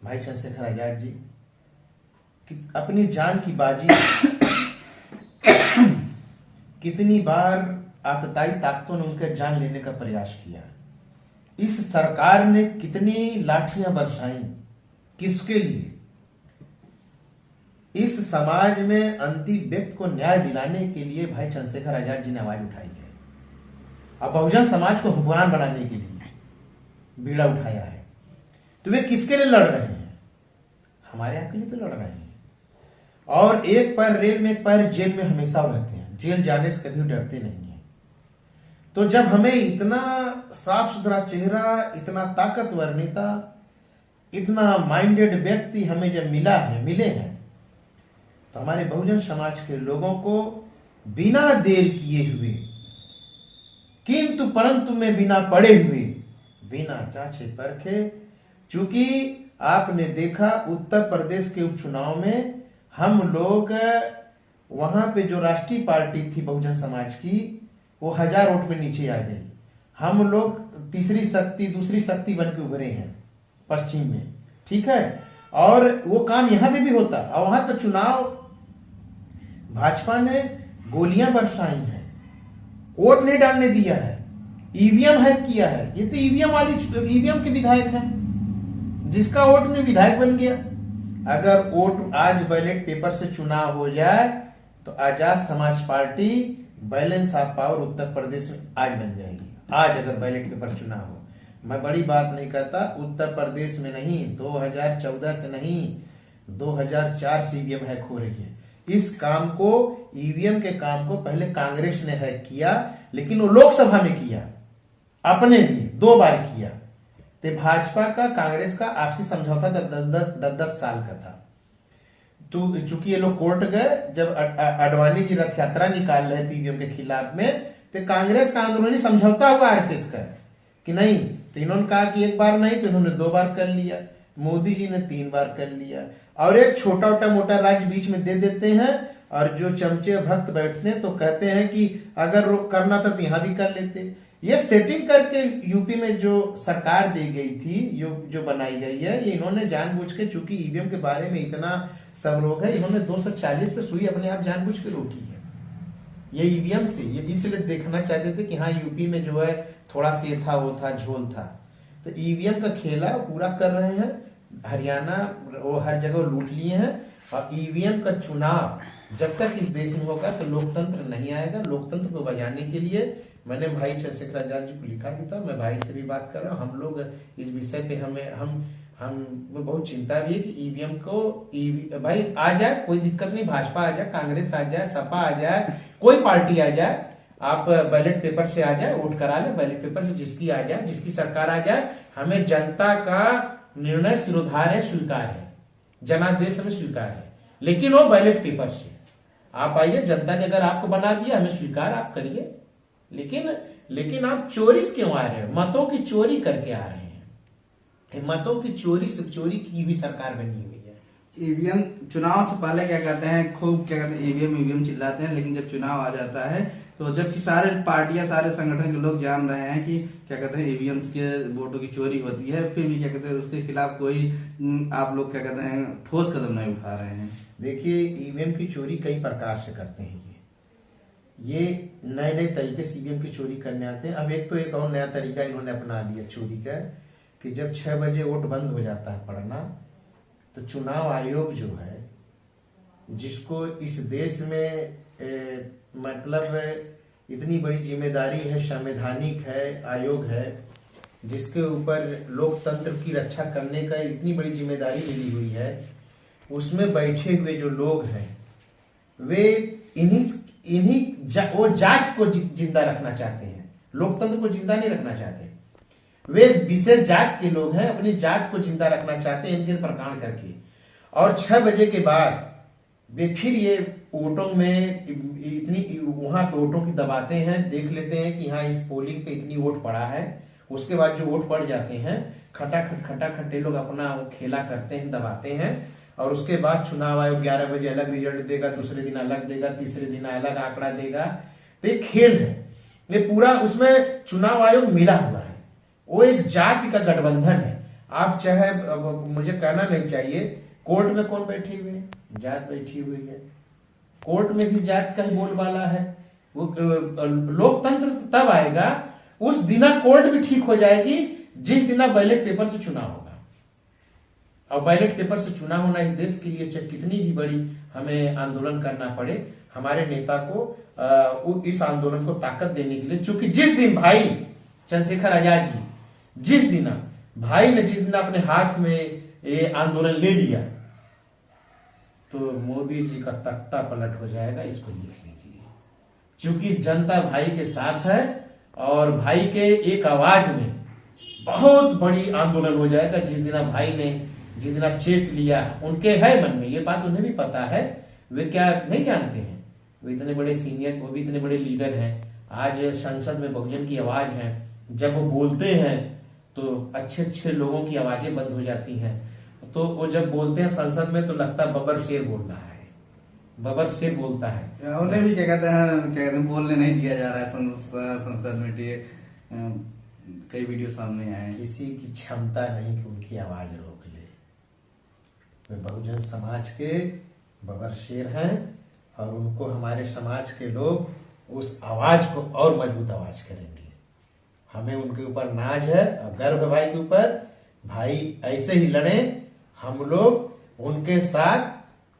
भाई चंद्रशेखर आजाद जी कि अपनी जान की बाजी कितनी बार आतताई ताकतों ने उनके जान लेने का प्रयास किया। इस सरकार ने कितनी लाठियां बरसाई, किसके लिए? इस समाज में अंतिम व्यक्ति को न्याय दिलाने के लिए भाई चंद्रशेखर आजाद जी ने आवाज उठाई है, और बहुजन समाज को हुक्मरान बनाने के लिए बीड़ा उठाया है। तो वे किसके लिए लड़ रहे हैं? हमारे आपके लिए तो लड़ रहे हैं। और एक पैर रेल में एक पैर जेल में हमेशा रहते हैं, जेल जाने से कभी डरते नहीं है। तो जब हमें इतना साफ सुथरा चेहरा, इतना ताकतवर नेता, इतना माइंडेड व्यक्ति हमें जब मिले हैं, तो हमारे बहुजन समाज के लोगों को बिना देर किए हुए, किंतु परंतु में बिना पड़े हुए, बिना जांचे परखे, चूंकि आपने देखा उत्तर प्रदेश के उपचुनाव में हम लोग वहां पे जो राष्ट्रीय पार्टी थी बहुजन समाज की, वो 1000 वोट में नीचे आ गई। हम लोग तीसरी शक्ति, दूसरी शक्ति बन के उभरे हैं पश्चिम में, ठीक है। और वो काम यहां पे भी होता, और वहां तो चुनाव भाजपा ने गोलियां बरसाई हैं, वोट नहीं डालने दिया है, ईवीएम हैक किया है। ये तो ईवीएम के विधायक हैं, जिसका वोट नहीं विधायक बन गया। अगर वोट आज बैलेट पेपर से चुनाव हो जाए तो Azad Samaj party balance of power Uttar Pradesh में आज बन जाएगी। आज अगर बैलेट पेपर चुनाव हो, मैं बड़ी बात नहीं कहता, उत्तर प्रदेश में नहीं, 2014 से नहीं, 2004 से ईवीएम हैक हो रही है। इस काम को, ईवीएम के काम को पहले कांग्रेस ने हैक किया, लेकिन वो लोकसभा में किया, अपने लिए 2 बार किया। तो भाजपा का कांग्रेस का आपसी समझौता 10 साल का था। तो चूंकि ये लोग कोर्ट गए, जब अडवाणी जी रथ यात्रा निकाल रहे थे ईवीएम के खिलाफ में, तो कांग्रेस का आंदोलनी समझौता हुआ आरएसएस का कि नहीं, तो इन्होंने कहा कि एक बार नहीं, तो इन्होंने 2 बार कर लिया, मोदी जी ने 3 बार कर लिया, और एक छोटा मोटा राज्य बीच में दे देते हैं, और जो चमचे भक्त बैठते हैं तो कहते हैं कि अगर करना था तो यहां भी कर लेते। ये सेटिंग करके यूपी में जो सरकार दी गई थी, जो बनाई गई है, ये इन्होंने जानबूझ के, चूंकि ईवीएम के बारे में इतना सब रोग है, इन्होंने 240 पे सुई अपने आप जानबूझ के रोकी है। ये ईवीएम से, ये इसलिए देखना चाहते थे कि हाँ यूपी में जो है थोड़ा सा ये था, वो था, झोल था। तो ईवीएम का खेला पूरा कर रहे हैं। हरियाणा वो हर जगह लूट लिए हैं। और ईवीएम का चुनाव जब तक इस देश में होगा तो लोकतंत्र नहीं आएगा। लोकतंत्र को बचाने के लिए मैंने भाई चंद्रशेखर आजाद जी को लिखा भी था, मैं भाई से भी बात कर रहा हूँ। हम लोग इस विषय पे हम बहुत चिंता भी है कि ईवीएम को भाई आ जाए, कोई दिक्कत नहीं, भाजपा आ जाए, कांग्रेस आ जाए, सपा आ जाए, कोई पार्टी आ जाए, आप बैलेट पेपर से आ जाए, वोट करा ले, बैलेट पेपर से जिसकी आ जाए, जिसकी सरकार आ जाए, हमें जनता का निर्णय सिरोधार है, स्वीकार है, जनादेश में स्वीकार है, लेकिन वो बैलेट पेपर से आप आइए। जनता ने अगर आपको बना दिया, हमें स्वीकार आप करिए, लेकिन आप चोरी से क्यों आ रहे हो? मतों की चोरी करके आ रहे हैं। मतों की चोरी से चोरी की भी सरकार बनी हुई है। ईवीएम चुनाव से पहले क्या कहते हैं, खूब क्या कहते हैं ईवीएम चिल्लाते हैं, लेकिन जब चुनाव आ जाता है तो जबकि सारे पार्टियां सारे संगठन के लोग जान रहे हैं कि क्या कहते हैं ईवीएम के वोटों की चोरी होती है, फिर भी क्या कहते हैं उसके खिलाफ कोई आप लोग क्या कहते हैं ठोस कदम नहीं उठा रहे हैं। देखिए, ईवीएम की चोरी कई प्रकार से करते हैं। ये नए नए तरीके से ईवीएम की चोरी करने आते हैं। अब एक और नया तरीका इन्होंने अपना लिया चोरी का, कि जब 6 बजे वोट बंद हो जाता है पड़ना, तो चुनाव आयोग जो है, जिसको इस देश में मतलब इतनी बड़ी जिम्मेदारी है, संवैधानिक है, आयोग है, जिसके ऊपर लोकतंत्र की रक्षा करने का इतनी बड़ी जिम्मेदारी मिली हुई है, उसमें बैठे हुए जो लोग हैं वे वो जात को जिंदा रखना चाहते हैं, लोकतंत्र को जिंदा नहीं रखना चाहते। वे विशेष जात के लोग हैं, अपनी जात को जिंदा रखना चाहते हैं इनके प्रकांड करके। और 6 बजे के बाद वे फिर ये वोटों में इतनी वहां पे वोटों की दबाते हैं, देख लेते हैं कि हाँ इस पोलिंग पे इतनी वोट पड़ा है। उसके बाद जो वोट पड़ जाते हैं, खटाखट ये लोग अपना खेला करते हैं, दबाते हैं। और उसके बाद चुनाव आयोग 11 बजे अलग रिजल्ट देगा, दूसरे दिन अलग देगा, तीसरे दिन अलग आंकड़ा देगा। तो ये खेल है, ये पूरा उसमें चुनाव आयोग मिला हुआ है, वो एक जाति का गठबंधन है। आप चाहे मुझे कहना नहीं चाहिए, कोर्ट में कौन बैठी हुई है? जात बैठी हुई है। कोर्ट में भी जात का ही बोलबाला है। वो लोकतंत्र तब आएगा उस दिना कोर्ट भी ठीक हो जाएगी जिस दिना बैलेट पेपर से चुनाव होगा। और बैलेट पेपर से चुनाव होना इस देश के लिए चाहे कितनी भी बड़ी हमें आंदोलन करना पड़े, हमारे नेता को इस आंदोलन को ताकत देने के लिए, चूंकि जिस दिन भाई चंद्रशेखर आजाद जी जिस दिन अपने हाथ में ये आंदोलन ले लिया, तो मोदी जी का तख्ता पलट हो जाएगा, इसको लिख लीजिए। क्योंकि जनता भाई के साथ है और भाई के एक आवाज में बहुत बड़ी आंदोलन हो जाएगा। जिस दिन चेत लिया, उनके है मन में ये बात, उन्हें भी पता है, वे क्या नहीं जानते हैं, वे इतने बड़े सीनियर, वो भी इतने बड़े लीडर हैं। आज संसद में बहुजन की आवाज है, जब वो बोलते हैं तो अच्छे लोगों की आवाजें बंद हो जाती हैं। तो वो जब बोलते हैं संसद में तो लगता है बबर शेर बोल रहा है, बबर शेर बोलता है। उन्हें भी क्या कहते हैं बोलने नहीं दिया जा रहा है संसद में। कई वीडियो सामने आए, किसी की क्षमता नहीं कि उनकी आवाज रोक ले। वे बहुजन समाज के बबर शेर हैं और उनको हमारे समाज के लोग उस आवाज को और मजबूत आवाज करेंगे। हमें उनके ऊपर नाज है और गर्व है भाई के ऊपर। भाई ऐसे ही लड़े, हम लोग उनके साथ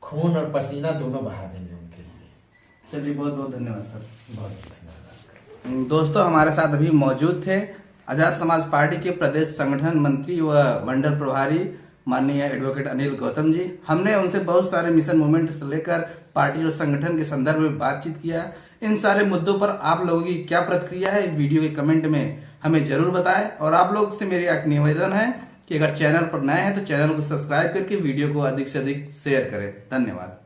खून और पसीना दोनों बहा देंगे उनके लिए। चलिए, बहुत बहुत धन्यवाद सर। बहुत धन्यवाद। दोस्तों, हमारे साथ अभी मौजूद थे आजाद समाज पार्टी के प्रदेश संगठन मंत्री व मंडल प्रभारी माननीय एडवोकेट अनिल गौतम जी। हमने उनसे बहुत सारे मिशन मूवमेंट से लेकर पार्टी और संगठन के संदर्भ में बातचीत किया। इन सारे मुद्दों पर आप लोगों की क्या प्रतिक्रिया है, वीडियो के कमेंट में हमें जरूर बताएं। और आप लोग से मेरी एक निवेदन है कि अगर चैनल पर नए हैं तो चैनल को सब्सक्राइब करके वीडियो को अधिक से अधिक शेयर करें। धन्यवाद।